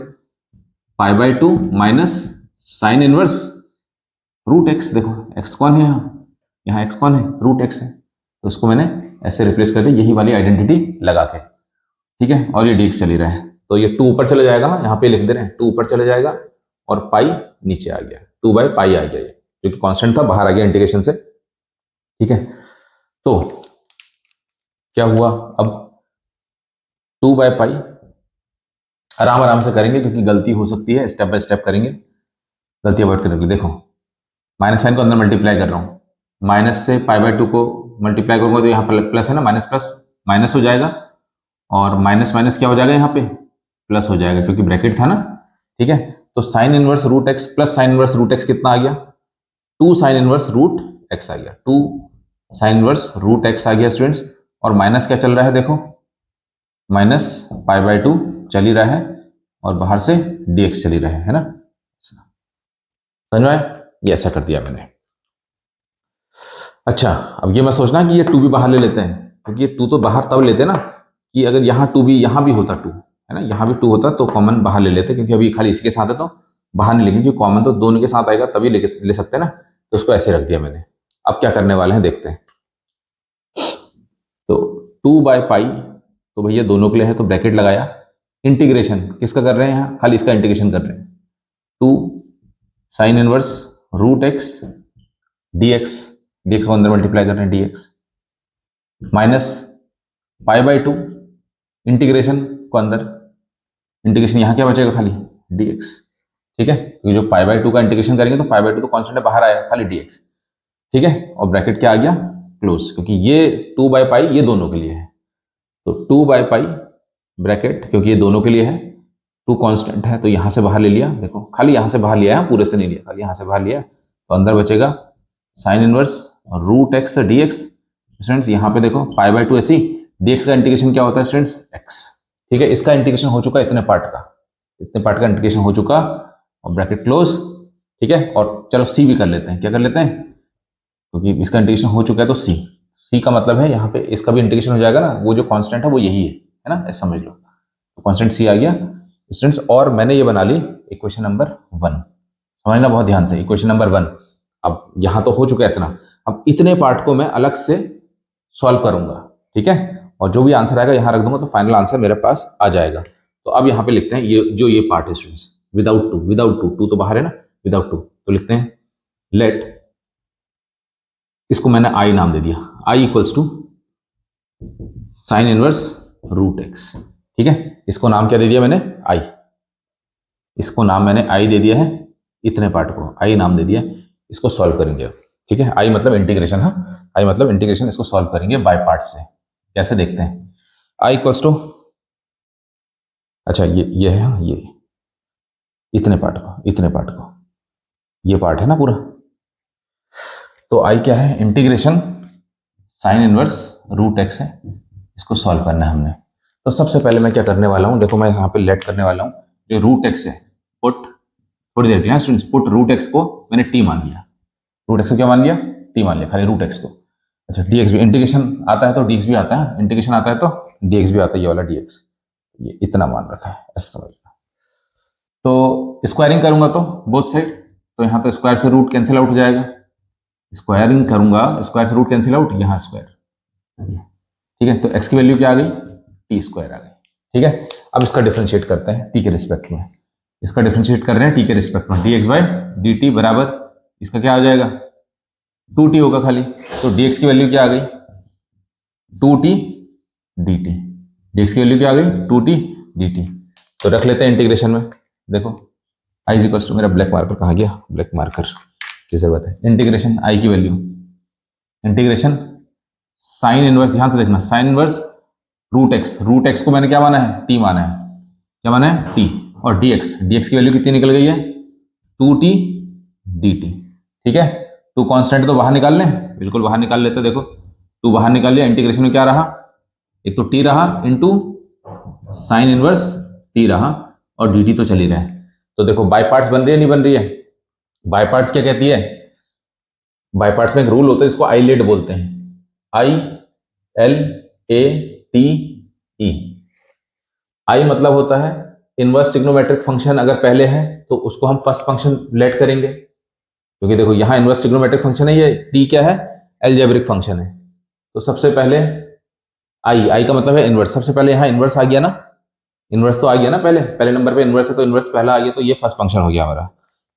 pi by two minus sine inverse root x. देखो एक्स कौन है, यहाँ एक्स कौन है, रूट एक्स है, तो उसको मैंने ऐसे रिप्लेस कर दिया, यही वाली आइडेंटिटी लगा के। ठीक है, और ये डीएक्स चली रहा है, तो ये 2 ऊपर चले जाएगा, यहाँ पे लिख दे रहे हैं 2 ऊपर चले जाएगा, और पाई नीचे आ गया, 2 बाई पाई आ गया, ये क्योंकि कांस्टेंट था बाहर आ गया इंटीग्रेशन से। ठीक है, तो क्या हुआ, अब 2 बाई पाई आराम आराम से करेंगे, क्योंकि गलती हो सकती है, स्टेप बाय स्टेप करेंगे, गलती अवॉइड करेंगे। देखो माइनस साइन को अंदर मल्टीप्लाई कर रहा हूँ, माइनस से पाई बाई टू को मल्टीप्लाई करूंगा तो यहाँ प्लस है ना, माइनस प्लस माइनस हो जाएगा, और माइनस माइनस क्या हो जाएगा, यहाँ पे प्लस हो जाएगा, क्योंकि ब्रैकेट था ना। ठीक है, तो sine inverse root x plus sine inverse root x कितना आ गया, 2 साइन इनवर्स रूट एक्स आ गया, 2 साइन इनवर्स रूट एक्स आ गया स्टूडेंट्स। और माइनस क्या चल रहा है, देखो माइनस पाई बाई टू चल ही रहा है, और बाहर से डीएक्स चली रहा है ना, समझ में आया, ये ऐसा कर दिया मैंने। अच्छा अब ये मैं सोचना कि ये 2 भी बाहर ले लेते हैं, क्योंकि ये 2 तो बाहर तब लेते ना कि अगर यहाँ 2 भी, यहाँ भी होता 2 है ना, यहाँ भी 2 होता तो कॉमन बाहर ले लेते, क्योंकि अभी खाली इसके साथ है तो बाहर नहीं लेंगे, क्योंकि कॉमन तो दोनों के साथ आएगा तभी ले सकते हैं ना, तो उसको ऐसे रख दिया मैंने। अब क्या करने वाले हैं देखते हैं। तो 2 बाई पाई तो भैया दोनों के लिए है, तो ब्रैकेट लगाया, इंटीग्रेशन किसका कर रहे हैं, यहाँ खाली इसका इंटीग्रेशन कर रहे हैं, 2 sine inverse root x dx, dx को अंदर मल्टीप्लाई कर रहे हैं, dx minus pi by two, integration को अंदर, इंटीग्रेशन यहाँ क्या बचेगा, खाली डीएक्स। ठीक है, क्योंकि जो पाई बाई टू का इंटीग्रेशन करेंगे तो पाई बाई टू तो कॉन्स्टेंट बाहर आया, खाली डीएक्स। ठीक है, और ब्रैकेट क्या आ गया, क्लोज, क्योंकि ये 2 बाई पाई ये दोनों के लिए है, तो 2 बाई पाई ब्रैकेट, क्योंकि ये दोनों के लिए है, 2 कांस्टेंट है तो यहां से बाहर ले लिया, देखो खाली यहां से बाहर लिया है, पूरे से नहीं लिया, खाली यहां से बाहर लिया, तो अंदर बचेगा sine inverse root x dx students यहाँ पे देखो पाई बाय 2 ऐसी, dx का इंटीग्रेशन क्या होता है स्टूडेंट्स, x। ठीक है, इसका इंटीग्रेशन हो चुका इतने पार्ट का, इतने पार्ट का इंटीग्रेशन हो चुका, और ब्रैकेट क्लोज। ठीक है, और चलो सी भी कर लेते हैं, क्या कर लेते हैं, क्योंकि इसका इंटीग्रेशन हो चुका है तो सी का मतलब है यहाँ पे इसका भी इंटीग्रेशन हो जाएगा ना, वो जो कांस्टेंट है वो यही है ना, ऐसा समझ लो। तो कांस्टेंट सी आ गया स्टूडेंट्स, और मैंने ये बना ली इक्वेशन नंबर 1। समझना बहुत ध्यान से, इक्वेशन नंबर 1। अब यहाँ तो हो चुका है इतना, अब इतने पार्ट को मैं अलग से सॉल्व करूंगा। ठीक है, और जो भी आंसर आएगा यहाँ रख दूंगा, तो फाइनल आंसर मेरे पास आ जाएगा। तो अब यहाँ पे लिखते हैं ये पार्ट है स्टूडेंट्स, विदाउट टू तो बाहर है ना, विदाउट टू, तो लिखते हैं लेट, इसको मैंने आई नाम दे दिया, I equals to sine inverse root x. ठीक है, इसको नाम क्या दे दिया मैंने, आई, इसको नाम मैंने आई दे दिया है, इतने पार्ट को आई नाम दे दिया। इसको सॉल्व करेंगे। ठीक है, आई मतलब इंटीग्रेशन, हाँ आई मतलब इंटीग्रेशन, इसको सॉल्व करेंगे बाय पार्ट से। कैसे देखते हैं, आई इक्वल्स टू, अच्छा ये है, हाँ ये इतने पार्ट को, ये पार्ट है ना पूरा, तो आई क्या है, integration sine inverse root x है, इसको सॉल्व करना है हमने। तो सबसे पहले मैं क्या करने वाला हूं, देखो मैं यहाँ पे लेट करने वाला हूं, जो रूट एक्स है पुट, थोड़ी देर के लिए स्टूडेंट्स, पुट रूट एक्स को मैंने टी मान लिया, रूट एक्स को क्या मान लिया, टी मान लिया, खाली रूट एक्स को। अच्छा dx भी, इंटीग्रेशन आता है तो dx भी आता है, इंटीग्रेशन आता है तो dx भी आता है, ये वाला dx, ये इतना मान रखा है, ऐसा समझ लो। तो स्क्वायरिंग करूंगा तो बोथ साइड, तो यहाँ तो स्क्वायर से रूट कैंसिल आउट हो जाएगा, स्क्वायरिंग करूंगा, स्क्वायर से रूट कैंसिल आउट, यहाँ स्क्वायर। ठीक है, तो x की वैल्यू क्या आ गई, टी स्क्वायर आ गई। ठीक है, अब इसका डिफरेंशिएट करते हैं टी के रिस्पेक्ट में, इसका डिफरेंशिएट कर रहे हैं टी के रिस्पेक्ट में, dx बाय dt बराबर, इसका क्या आ जाएगा, 2t होगा खाली, तो dx की वैल्यू क्या आ गई, 2t dt, dx की वैल्यू क्या आ गई, 2t dt। तो रख लेते हैं इंटीग्रेशन में, देखो आई इक्वल्स टू, मेरा ब्लैक मार्कर कहाँ गया, ब्लैक मार्कर की जरूरत है, इंटीग्रेशन आई की वैल्यू, इंटीग्रेशन साइन इनवर्स, ध्यान से देखना, साइन इनवर्स रूट एक्स को मैंने क्या माना है, टी माना है, क्या माना है, टी, और dx की वैल्यू कितनी निकल गई है, 2t dt। ठीक है, टू कांस्टेंट तो बाहर निकाल लें, बिल्कुल बाहर निकाल लेते, देखो टू बाहर निकाल लिया, इंटीग्रेशन में क्या रहा, एक तो टी रहा इंटू साइन इनवर्स टी रहा, और dt तो चल ही रहा है। तो देखो बाय पार्ट्स बन रही है, नहीं बन रही है, बाय पार्ट्स क्या कहती है, बाय पार्ट्स में एक रूल होता है, इसको आई लेट बोलते हैं, I L A T E. आई मतलब होता है इनवर्स ट्रिग्नोमेट्रिक फंक्शन, अगर पहले है तो उसको हम फर्स्ट फंक्शन लेट करेंगे, क्योंकि देखो यहाँ इनवर्स ट्रिग्नोमेट्रिक फंक्शन है, ये टी क्या है, अलजेब्रिक फंक्शन है। तो सबसे पहले आई का मतलब है इनवर्स, सबसे पहले यहाँ इनवर्स आ गया ना, इनवर्स तो आ गया ना, पहले नंबर पे इनवर्स है, तो इनवर्स पहला आ गया, तो ये फर्स्ट फंक्शन हो गया हमारा,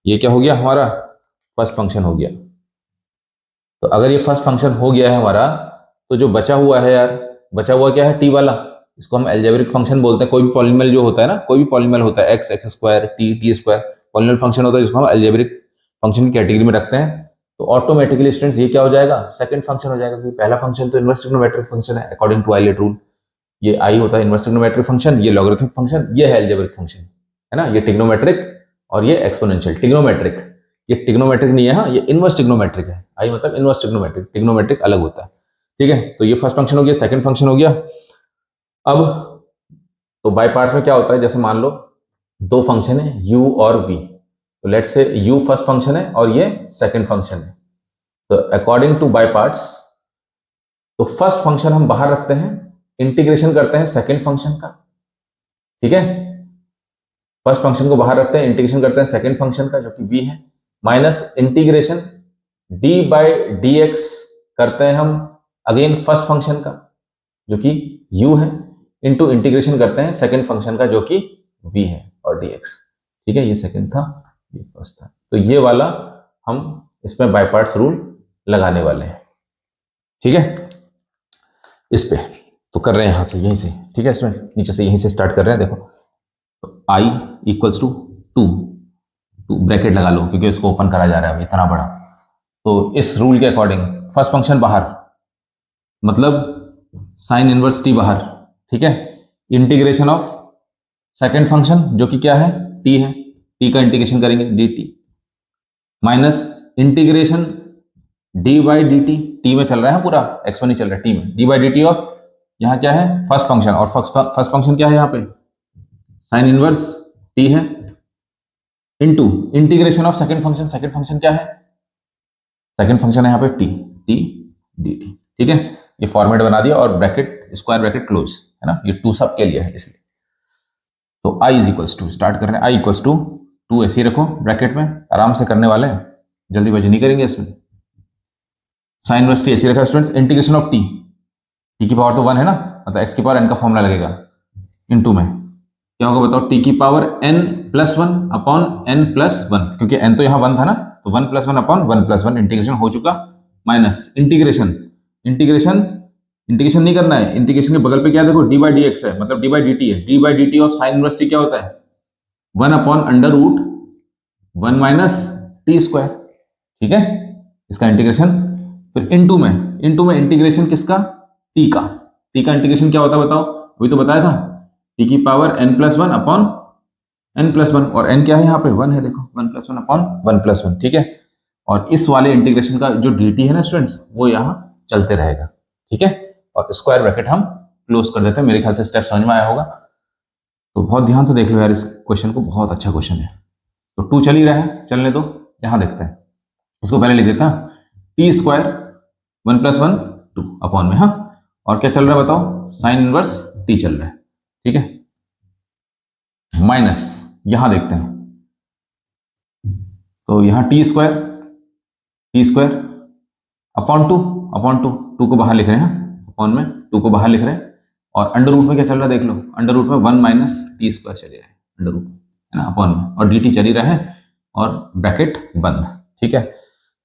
ये क्या हो गया हमारा, फर्स्ट फंक्शन हो गया। तो अगर ये फर्स्ट फंक्शन हो गया है हमारा, तो जो बचा हुआ है यार, बचा हुआ क्या है, टी वाला, इसको हम अलजेब्रिक फंक्शन बोलते हैं। कोई भी पॉलिनोमियल जो होता है ना, कोई भी पॉलिनोमियल होता है, x square T square, polynomial function होता है, जिसको हम अलजेब्रिक फंक्शन की कैटेगरी में रखते हैं। तो ऑटोमेटिकली स्टूडेंट्स ये क्या हो जाएगा, सेकंड फंक्शन हो जाएगा, क्योंकि पहला फंक्शन तो इनवर्स ट्रिग्नोमेट्रिक फंक्शन है अकॉर्डिंग टू आइलेट रूल, ये आई होता है इनवर्स ट्रिग्नोमेट्रिक फंक्शन, ये लॉगरिथमिक फंक्शन, ये है अलजेब्रिक फंक्शन, है ना, ये ट्रिग्नोमेट्रिक और ये एक्सपोनेंशियल। ट्रिग्नोमेट्रिक, ये ट्रिग्नोमेट्रिक नहीं है, हाँ ये इनवर्स ट्रिग्नोमेट्रिक है, आई मतलब इनवर्स ट्रिग्नोमेट्रिक, ट्रिग्नोमेट्रिक अलग होता है। ठीक है, तो ये फर्स्ट फंक्शन हो गया, सेकंड फंक्शन हो गया। अब तो बाय पार्ट्स में क्या होता है, जैसे मान लो दो फंक्शन है u और v, तो let's say u first function है और ये सेकंड फंक्शन है, तो अकॉर्डिंग टू बाय पार्ट्स, तो फर्स्ट फंक्शन हम बाहर रखते हैं, इंटीग्रेशन करते हैं सेकंड फंक्शन का। ठीक है, फर्स्ट फंक्शन को बाहर रखते हैं, इंटीग्रेशन करते हैं सेकंड फंक्शन का जो कि v है, minus integration d by dx करते हैं हम अगेन फर्स्ट फंक्शन का जो कि u है, इंटू इंटीग्रेशन करते हैं सेकंड फंक्शन का जो कि v है और dx। ठीक है, ये सेकंड था, ये फर्स्ट था, तो ये वाला हम इसमें बाय पार्ट्स रूल लगाने वाले हैं। ठीक है, इस पे तो कर रहे हैं यहां से, यहीं से। ठीक है स्टूडेंट्स, नीचे से यहीं से स्टार्ट कर रहे हैं, देखो तो i इक्वल्स टू 2 ब्रैकेट लगा लो, क्योंकि इसको ओपन करा जा रहा है अभी इतना बड़ा। तो इस रूल के अकॉर्डिंग फर्स्ट फंक्शन बाहर, मतलब साइन इनवर्स टी बाहर। ठीक है, इंटीग्रेशन ऑफ सेकंड फंक्शन जो कि क्या है, टी है, टी का इंटीग्रेशन करेंगे dt, minus integration D by d T, T में चल रहा है पूरा, एक्स में नहीं चल रहा है, टी में, D by d t of, यहाँ क्या है फर्स्ट फंक्शन, और फर्स्ट फंक्शन क्या है यहाँ पे साइन इनवर्स टी है, into integration of second function, second function क्या है, सेकंड फंक्शन है यहाँ पे टी, टी डी टी, ठीक है। ये फॉर्मेट बना दिया और ब्रैकेट स्क्वायर ब्रैकेट क्लोज है ना, ये टू सब के लिए है इसलिए। तो I is equals to, start कर रहे हैं, आई इक्वल्स टू टू ऐसे रखो ब्रैकेट में, आराम से करने वाले हैं, जल्दीबाजी नहीं करेंगे इसमें। साइन इनवर्स टी ऐसे रखा students, integration of t, t की पावर तो 1 है ना, मतलब एक्स की पावर एन का फॉर्मूला लगेगा, इनटू में क्या होगा बताओ, टी की power n plus one upon n plus one, क्योंकि एन तो यहाँ 1 था ना, तो 1 plus one upon 1 plus one, integration हो चुका, माइनस इंटीग्रेशन, इंटीग्रेशन इंटीग्रेशन नहीं करना है, इंटीग्रेशन के बगल पे क्या देखो डी बाई डी एक्स है, मतलब डी बाई डी टी है, d by d t of sine inverse t क्या होता है 1 upon under root 1 minus t square, ठीक है, इसका इंटीग्रेशन। फिर इनटू में इंटीग्रेशन किसका, टी का, टी का इंटीग्रेशन क्या होता है बताओ, अभी तो बताया था, टी की power n plus one upon n plus one, और n क्या है यहाँ पे 1 है, देखो 1 plus one upon 1 plus one, ठीक है। और इस वाले इंटीग्रेशन का जो dt है ना स्टूडेंट्स, वो यहाँ चलते रहेगा, ठीक है, और स्क्वायर ब्रैकेट हम क्लोज कर देते हैं, मेरे ख्याल से स्टेप समझ में आया होगा। तो बहुत ध्यान से देख लो यार इस क्वेश्चन को, बहुत अच्छा क्वेश्चन है। तो 2 चल ही रहा है, चलने दो, यहाँ देखते हैं, इसको पहले लिख देता, T square 1 plus one 2 upon में, हाँ, और क्या चल रहा है बताओ, साइन इनवर्स टी चल रहा है, ठीक है, माइनस यहां देखते हैं, तो यहां टी स्क्वायर अपॉन टू को बाहर लिख रहे हैं, अपॉन में 2 को बाहर लिख रहे हैं, और अंडर रूट में क्या चल रहा है देख लो, अंडर रूट में 1 माइनस टी स्क्वायर चल रहा है, अंडर रूट है ना, अपॉन में, और डी टी चल ही रहा है, और ब्रैकेट बंद, ठीक है।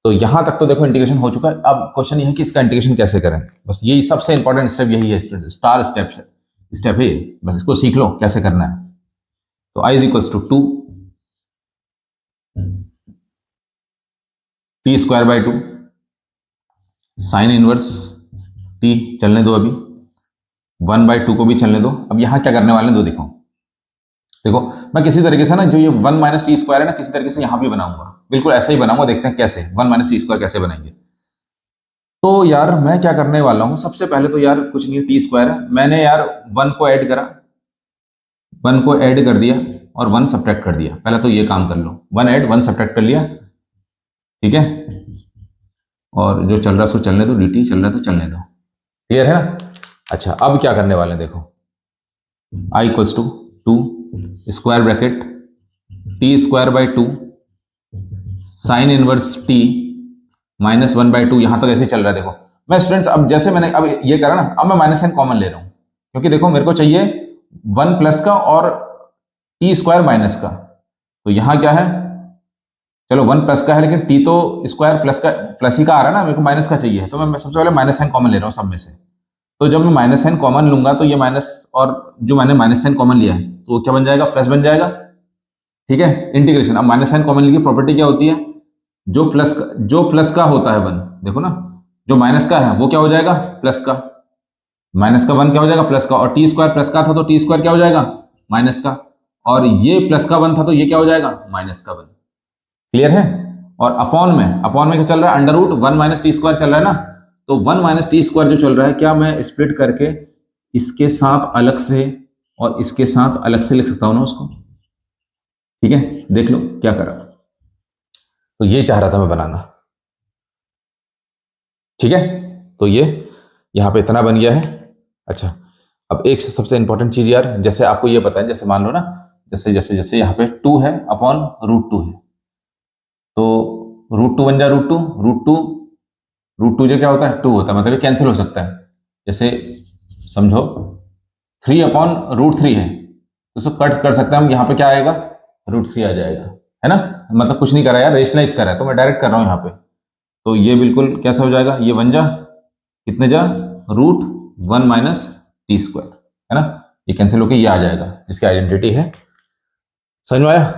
तो यहां तक तो देखो इंटीग्रेशन हो चुका है, अब क्वेश्चन ये है कि इसका इंटीग्रेशन कैसे करें, बस यही सबसे इंपॉर्टेंट स्टेप यही है स्टूडेंट, स्टार स्टेप है, बस इसको सीख लो कैसे करना है। तो i is equals to 2 t square by 2 sine inverse t, चलने दो अभी, 1 बाई 2 को भी चलने दो। अब यहां क्या करने वाले हैं, दो देखो मैं किसी तरीके से ना जो ये 1 माइनस टी स्क्वायर है ना, किसी तरीके से यहां भी बनाऊंगा, बिल्कुल ऐसे ही बनाऊंगा, देखते हैं कैसे 1 माइनस टी स्क्वायर कैसे बनाएंगे। तो यार मैं क्या करने वाला हूं, सबसे पहले तो यार कुछ नहीं, टी स्क्वायर है, मैंने यार 1 को ऐड करा, 1 को ऐड कर दिया और 1 सब्ट्रैक्ट कर दिया, पहले तो ये काम कर लो, 1 ऐड 1 सब्ट्रैक्ट कर लिया, ठीक है, और जो चल रहा है उसको चलने दो, dt चल रहा है तो चलने दो, क्लियर है ना। अच्छा अब क्या करने वाले हैं देखो, i equals to 2 square bracket t square by 2 sine inverse t minus 1 by 2, यहां तक ऐसे चल रहा है देखो। मैं स्टूडेंट्स अब जैसे मैंने अब ये करा ना, अब मैं माइनस साइन कॉमन ले रहा हूं, क्योंकि देखो मेरे को चाहिए 1 प्लस का और टी स्क्वायर माइनस का, तो यहां क्या है, चलो 1 प्लस का है, लेकिन टी तो स्क्वायर प्लस ही का आ रहा है ना, मेरे को माइनस का चाहिए, तो मैं सबसे पहले माइनस साइन कॉमन ले रहा हूँ सब में से। तो जब मैं माइनस साइन कॉमन लूंगा तो ये माइनस, और जो मैंने माइनस साइन कॉमन लिया है तो वो क्या बन जाएगा, प्लस बन जाएगा, ठीक है। इंटीग्रेशन, अब माइनस साइन कॉमन की प्रॉपर्टी क्या होती है, जो प्लस का होता है 1, देखो ना, जो माइनस का है वो क्या हो जाएगा प्लस का, माइनस का 1 क्या हो जाएगा प्लस का, और टी स्क्वायर प्लस का था तो टी स्क्वायर क्या हो जाएगा माइनस का, और ये प्लस का 1 था तो ये क्या हो जाएगा माइनस का 1, क्लियर है। और अपॉन में क्या चल रहा है, under root 1 minus t square चल रहा है ना, तो 1 माइनस टी स्क्वायर जो चल रहा है, क्या मैं स्प्लिट करके इसके साथ अलग से और इसके साथ अलग से लिख सकता हूं ना उसको, ठीक है, देख लो क्या करा, तो ये चाह रहा था मैं बनाना, ठीक है, तो ये यहां पे इतना बन गया है। अच्छा अब एक सबसे इंपॉर्टेंट चीज यार, जैसे आपको ये पता है, जैसे मान लो ना, जैसे यहाँ पे 2 है अपॉन √2 है, तो √2 बन जाए √2 जो क्या होता है 2 होता है, मतलब ये कैंसिल हो सकता है, जैसे समझो 3 अपॉन √3 है, तो उसको कट कर सकते हैं हम, यहाँ पे क्या आएगा √3 आ जाएगा, है ना, मतलब कुछ नहीं करा यार, रेशनलाइज करा है, तो मैं डायरेक्ट कर रहा हूँ यहाँ पे, तो ये बिल्कुल कैसा हो जाएगा, ये बन जा कितने जा √1 माइनस टी स्क्वायर, है ना, ये कैंसिल होकर ये आ जाएगा, जिसकी आइडेंटिटी है, समझ में आया।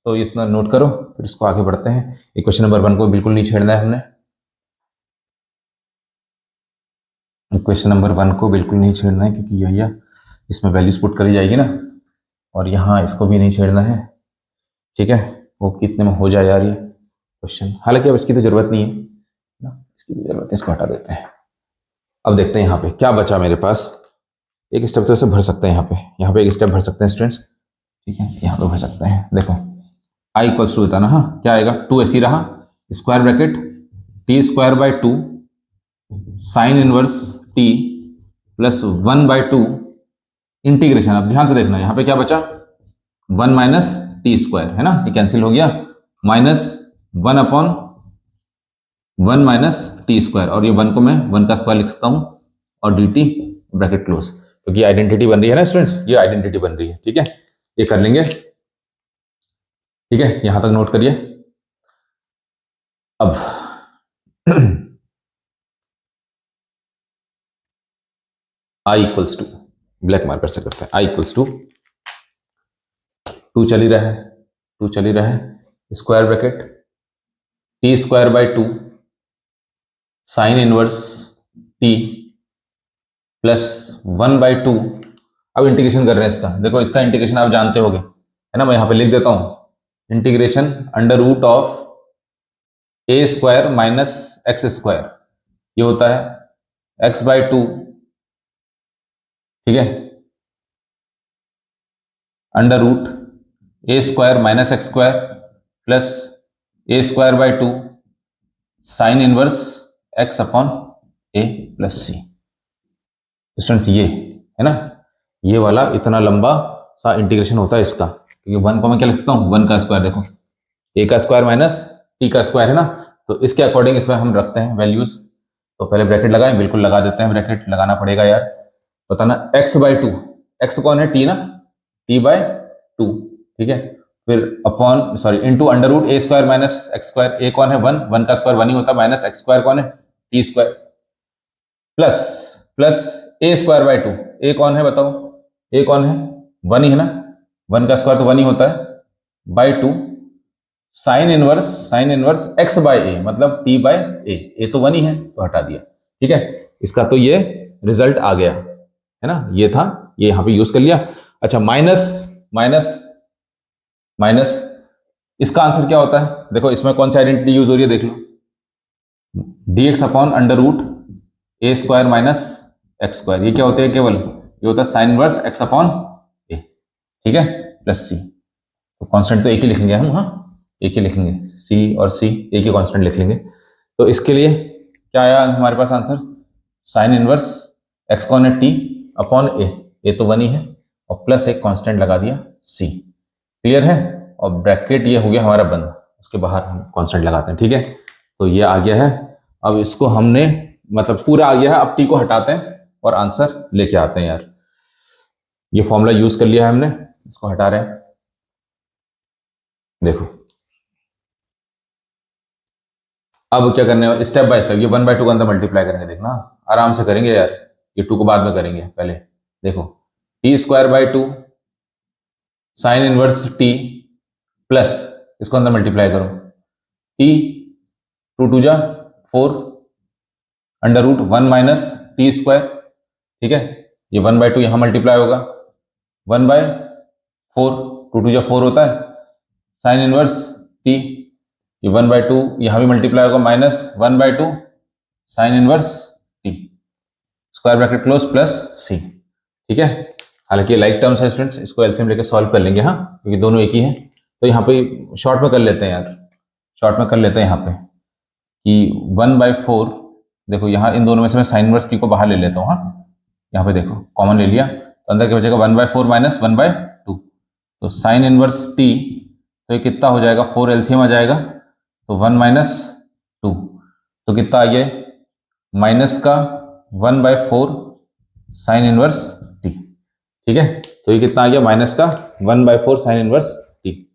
तो इतना नोट करो, फिर इसको आगे बढ़ते हैं। इक्वेशन नंबर 1 को बिल्कुल नहीं छेड़ना है हमने, इक्वेशन नंबर 1 को बिल्कुल नहीं छेड़ना है, क्योंकि भैया इसमें वैल्यूज पुट करी जाएगी ना, और यहाँ इसको भी नहीं छेड़ना है, ठीक है, वो कितने में हो जाए यार ये क्वेश्चन, हालांकि अब इसकी तो जरूरत नहीं है ना, इसकी भी जरूरत है, इसको हटा देते हैं। अब देखते हैं यहाँ पे क्या बचा मेरे पास। एक स्टेप तो ऐसे भर सकते हैं, यहाँ पे एक स्टेप भर सकते हैं स्टूडेंट्स, ठीक है, यहाँ पे भर सकते हैं। देखो आई इक्वल्स टू होता है ना, हाँ क्या आएगा, 2 ऐसी रहा, square bracket t square by 2 sine inverse t plus 1/2 integration. अब ध्यान से देखना यहाँ पे क्या बचा, 1 माइनस टी स्क्वायर है ना, ये कैंसिल हो गया, माइनस 1/1 माइनस टी स्क्वायर, और ये 1 को मैं 1 का स्क्वायर लिख सकता हूँ, और डी टी ब्रैकेट क्लोज, क्योंकि आइडेंटिटी बन रही है ना स्टूडेंट्स, ये आइडेंटिटी बन रही है, ठीक है, ये कर लेंगे, ठीक है, यहां तक नोट करिए। अब आई इक्वल्स टू, ब्लैक मार्कर से करते हैं, आई इक्वल्स टू 2 चल ही रहा है, 2 चल ही रहा है, square bracket t square by 2 sine inverse t plus 1/2। अब इंटीग्रेशन कर रहे हैं इसका, देखो इसका इंटीग्रेशन आप जानते होंगे है ना, मैं यहां पे लिख देता हूं, integration under root of a square minus x square, ये होता है x/2, ठीक है, under root a square minus x square plus a square by 2 sine inverse x upon a plus c. Students ये है ना, ये वाला इतना लंबा सा इंटीग्रेशन होता है इसका, क्योंकि 1 को मैं क्या लिखता हूँ, 1 का स्क्वायर, देखो ए का स्क्वायर माइनस टी का स्क्वायर है ना, तो इसके अकॉर्डिंग इसमें हम रखते हैं वैल्यूज। तो पहले ब्रैकेट लगाएं, बिल्कुल लगा देते हैं, ब्रैकेट लगाना पड़ेगा यार, बताना x/2, x कौन है, टी ना, t/2, ठीक है, फिर upon sorry into under root a square minus x square, a कौन है 1 का स्क्वायर 1 ही होता है, माइनस एक्स स्क्वायर कौन है T square, plus plus a square by 2, ए कौन है बताओ, ए कौन है 1 ही है ना, 1 का स्क्वायर तो 1 ही होता है, by 2 sine inverse x by a, मतलब टी बाई ए तो 1 ही है तो हटा दिया, ठीक है, इसका तो ये रिजल्ट आ गया है ना, ये था, ये यहां पे यूज कर लिया। अच्छा माइनस माइनस माइनस, इसका आंसर क्या होता है, देखो इसमें कौन सी आइडेंटिटी यूज हो रही है, देख लो, dx upon under root a square minus x square, ये क्या होते हैं केवल, ये होता है साइन इनवर्स एक्स अपॉन ए, ठीक है, प्लस सी, तो कांस्टेंट तो एक ही लिखेंगे हम, हाँ एक ही लिखेंगे, सी और सी एक ही कांस्टेंट लिख लेंगे। तो इसके लिए क्या आया हमारे पास आंसर, साइन इनवर्स एक्स कौन है टी अपॉन ए तो 1 ही है, और प्लस एक कांस्टेंट लगा दिया सी, क्लियर है, और ब्रैकेट ये हो गया हमारा बंद, उसके बाहर हम कांस्टेंट लगाते हैं, ठीक है, तो ये आ गया है। अब इसको हमने मतलब पूरा आ गया है, अब टी को हटाते हैं और आंसर लेके आते हैं यार, ये फॉर्मूला यूज कर लिया है हमने, इसको हटा रहे हैं, देखो अब क्या करने वाले, स्टेप बाय स्टेप, ये 1/2 का अंदर मल्टीप्लाई करेंगे, देखना आराम से करेंगे यार, ये 2 को बाद में करेंगे, पहले देखो t square by 2 sine inverse t plus, इसको अंदर मल्टीप्लाई करो, टी 2 जा 4 under root 1 minus t square, ठीक है, ये 1/2 यहां मल्टीप्लाई होगा, 1/4, 2 जा 4 होता है, साइन इनवर्स टी, ये 1/2 यहां भी मल्टीप्लाई होगा, minus 1/2 sine inverse t, square bracket close plus c, ठीक है, हालांकि लाइक टर्म्स है स्टूडेंट्स, इसको एलसीएम लेके सॉल्व कर लेंगे, हाँ क्योंकि दोनों एक ही है, तो यहाँ पे शॉर्ट में कर लेते हैं यार, शॉर्ट में कर लेते हैं यहाँ पे कि 1/4, देखो यहाँ इन दोनों में से मैं साइन इनवर्स टी को बाहर ले लेता हूँ, हाँ यहाँ पे देखो कॉमन ले लिया, तो अंदर क्या बचेगा 1/4 माइनस 1/2, तो साइन इनवर्स टी, तो ये कितना हो जाएगा, 4 एलसीएम आ जाएगा, तो 1 माइनस 2, तो कितना आ गया माइनस का 1/4 साइन इनवर्स टी, ठीक है, तो ये कितना आ गया माइनस का 1/4 साइन इनवर्स टी,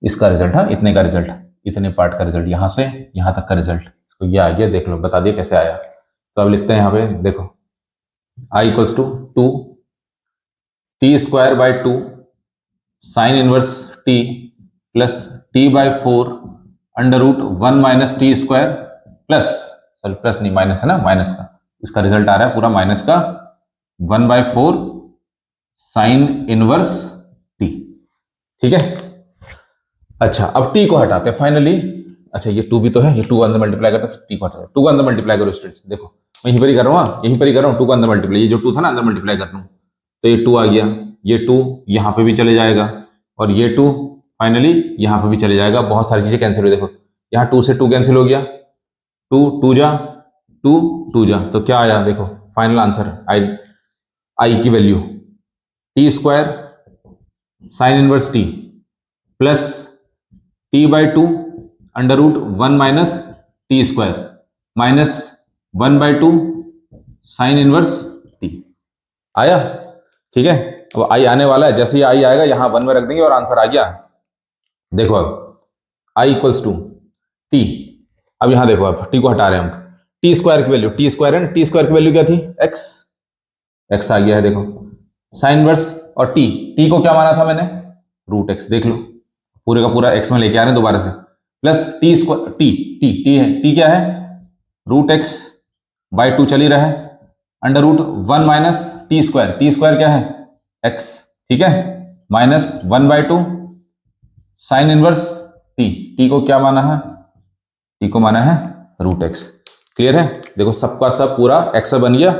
इसका रिजल्ट, हाँ इतने का रिजल्ट, इतने पार्ट का रिजल्ट, यहां से यहां तक का रिजल्ट, इसको ये आ गया, देख लो, बता दिए कैसे आया। तो अब लिखते हैं यहाँ पे, देखो I equals to 2 t square by 2 sine inverse t plus t/4 under root 1 minus t square plus, sorry plus नहीं माइनस है ना, माइनस का, इसका रिजल्ट आ रहा है पूरा माइनस का 1/4 साइन इनवर्स टी, ठीक है। अच्छा अब टी को हटाते हैं फाइनली, अच्छा ये 2 भी तो है, ये 2 अंदर मल्टीप्लाई करते हैं, टी को हटा, 2 का अंदर मल्टीप्लाई करो स्टूडेंट्स, देखो मैं यहीं पर ही कर रहा हूँ, यहीं पर ही कर रहा हूँ, 2 का अंदर मल्टीप्लाई, ये जो 2 था ना अंदर मल्टीप्लाई कर रहा हूँ, तो ये 2 आ गया, ये 2 यहाँ पे भी चले जाएगा, और ये 2 फाइनली यहाँ पे भी चले जाएगा, बहुत सारी चीजें कैंसिल हुई, देखो यहाँ 2 से 2 कैंसिल हो गया, 2 2 जा 2 2 जा, तो क्या आया देखो फाइनल आंसर, आई की value t square sine inverse t plus t by 2 under root 1 minus t square minus 1 by 2 sine inverse t आया। ठीक है, अब आई आने वाला है, जैसे ही आई आएगा यहां 1 में रख देंगे और आंसर आ गया। देखो अब आई इक्वल्स टू टी, अब यहां देखो अब टी को हटा रहे हैं हम, टी स्क्वायर की वैल्यू टी स्क्वायर है, टी स्क्वायर की वैल्यू क्या थी एक्स, एक्स आ गया है देखो, साइन इनवर्स और टी, टी को क्या माना था मैंने रूट एक्स, देख लो पूरे का पूरा एक्स में लेके आ रहे हैं दोबारा से, plus T square T T T है, टी क्या है रूट एक्स बाई 2 चल ही रहा है, under root 1 minus t square क्या है एक्स, ठीक है, minus 1 by 2 sine inverse t, t को क्या माना है, टी को माना है रूट एक्स। क्लियर है, देखो सबका सब पूरा एक्स बन गया।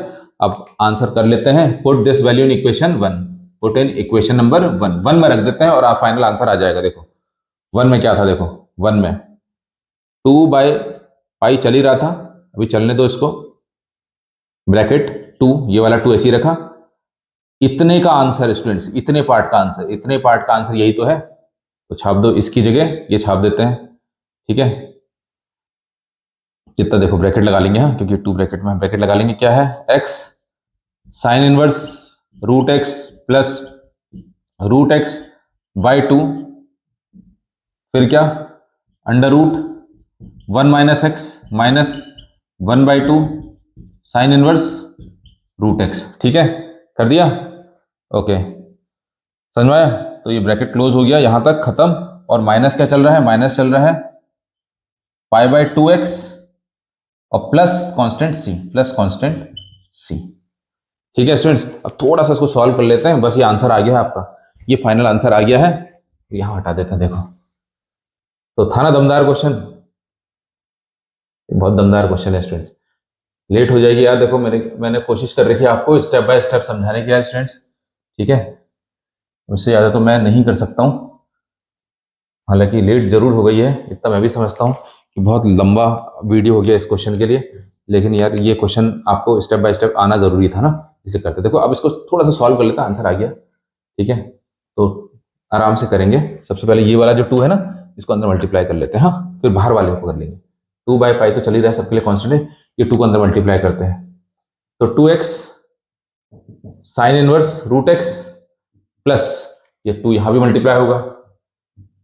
अब आंसर कर लेते हैं, put this value in equation 1, put in equation number 1 में रख देते हैं और आप फाइनल आंसर आ जाएगा। देखो 1 में क्या था, देखो 1 में 2 बाय पाई चल ही रहा था, अभी चलने दो इसको, ब्रैकेट 2, ये वाला 2 ऐसे ही रखा, इतने का आंसर स्टूडेंट्स, इतने पार्ट का आंसर, इतने पार्ट का आंसर यही तो है, तो छाप दो, इसकी जगह ये छाप देते हैं। ठीक है, जितना देखो ब्रैकेट लगा लेंगे, हाँ क्योंकि 2 ब्रैकेट में ब्रैकेट लगा लेंगे, क्या है x sine inverse root x plus root x by 2, फिर क्या under root 1 minus x minus 1 by 2 sine inverse root x. ठीक है, कर दिया, ओके समझ में आया, तो ये ब्रैकेट क्लोज हो गया, यहां तक खत्म, और माइनस क्या चल रहा है, माइनस चल रहा है पाई बाई 2x और प्लस कांस्टेंट सी, प्लस कांस्टेंट सी। ठीक है स्टूडेंट्स, अब थोड़ा सा इसको सॉल्व कर लेते हैं, बस ये आंसर आ गया है आपका, ये फाइनल आंसर आ गया है, यहां हटा देते हैं। देखो तो था ना दमदार क्वेश्चन, बहुत दमदार क्वेश्चन है स्टूडेंट्स, लेट हो जाएगी यार, देखो मैंने कोशिश कर रखी है आपको स्टेप बाय स्टेप समझाने की यार स्टूडेंट्स। ठीक है, उससे ज़्यादा तो मैं नहीं कर सकता हूँ, हालांकि लेट जरूर हो गई है, इतना मैं भी समझता हूँ कि बहुत लंबा वीडियो हो गया इस क्वेश्चन के लिए, लेकिन यार ये क्वेश्चन आपको स्टेप बाय स्टेप आना जरूरी था ना, इसलिए करते। देखो अब इसको थोड़ा सा सॉल्व कर लेते हैं, आंसर आ गया। ठीक है, तो आराम से करेंगे, सबसे पहले ये वाला जो 2 है ना, इसको अंदर मल्टीप्लाई कर लेते हैं, हाँ फिर बाहर वाले को कर लेंगे। 2 बाई पाई तो चल ही रहा है सबके लिए कॉन्स्टेंट है, ये 2 को अंदर मल्टीप्लाई करते हैं, तो 2x sine inverse root x plus ये 2 यहां भी मल्टीप्लाई होगा,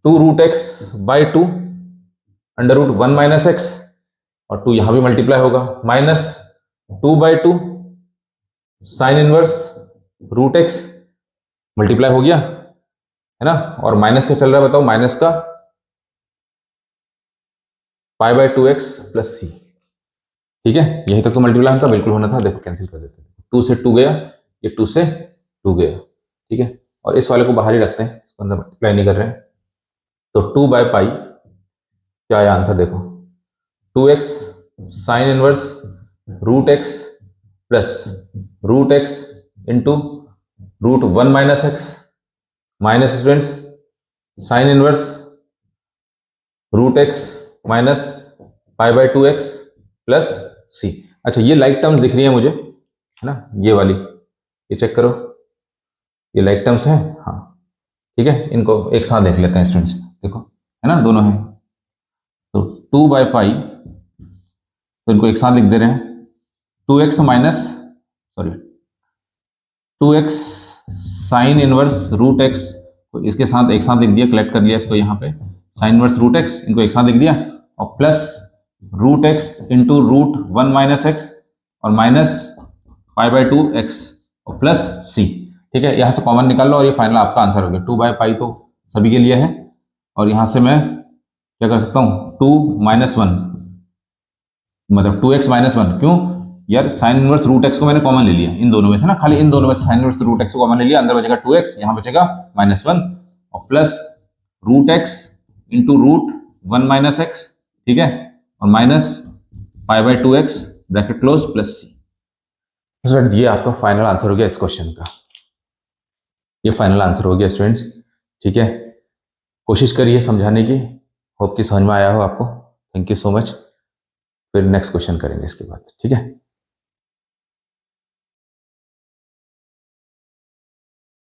2 root x by 2 under root 1 minus x, और 2 यहां भी मल्टीप्लाई होगा, minus 2 by 2 sine inverse root x, multiply हो गया है ना, और माइनस का चल रहा है बताओ, माइनस का पाई बाई 2x प्लस सी। ठीक है, यहीं तक तो मल्टीप्लाई होता बिल्कुल होना था, देखो कैंसिल कर देते हैं, 2 से 2 गया, ये 2 से 2 गया। ठीक है, और इस वाले को बाहर ही रखते हैं, इसको अंदर मल्टीप्लाई नहीं कर रहे हैं, तो 2 बाय पाई क्या आया आंसर, देखो 2x sine inverse root x plus root x into root 1 minus x minus students sine inverse root x minus pi by 2x plus C. अच्छा ये लाइक टर्म्स दिख रही है मुझे, है ना, ये वाली, ये चेक करो, ये लाइक टर्म्स हैं, हाँ ठीक है, इनको एक साथ देख लेते हैं स्टूडेंट्स, देखो है ना दोनों हैं, तो 2 बाई पाई, तो इनको एक साथ लिख दे रहे हैं, 2x minus sorry 2x sine inverse root x, तो इसके साथ एक साथ लिख दिया, कलेक्ट कर लिया इसको यहाँ पे, साइन इनवर्स रूट एक्स इनको एक साथ लिख दिया, और plus root x into root 1 minus x और माइनस पाई बाई 2x और प्लस सी। ठीक है, यहाँ से कॉमन निकाल लो और ये फाइनल आपका आंसर हो गया। 2 बाई पाई तो सभी के लिए है, और यहाँ से मैं क्या कर सकता हूँ 2 माइनस 1 मतलब 2x माइनस 1, क्यों यार साइन इनवर्स रूट एक्स को मैंने कॉमन ले लिया इन दोनों में से ना, खाली इन दोनों में साइन इनवर्स रूट एक्स को कॉमन ले लिया, अंदर बचेगा 2x, यहाँ बचेगा माइनस 1 और plus root x into root 1 minus x ठीक है, और minus pi by 2x bracket close plus c. Students ये आपका फाइनल आंसर हो गया इस क्वेश्चन का, ये फाइनल आंसर हो गया स्टूडेंट्स। ठीक है, कोशिश करिए समझाने की, होप कि समझ में आया हो आपको। Thank you so much. फिर नेक्स्ट क्वेश्चन करेंगे इसके बाद, ठीक है।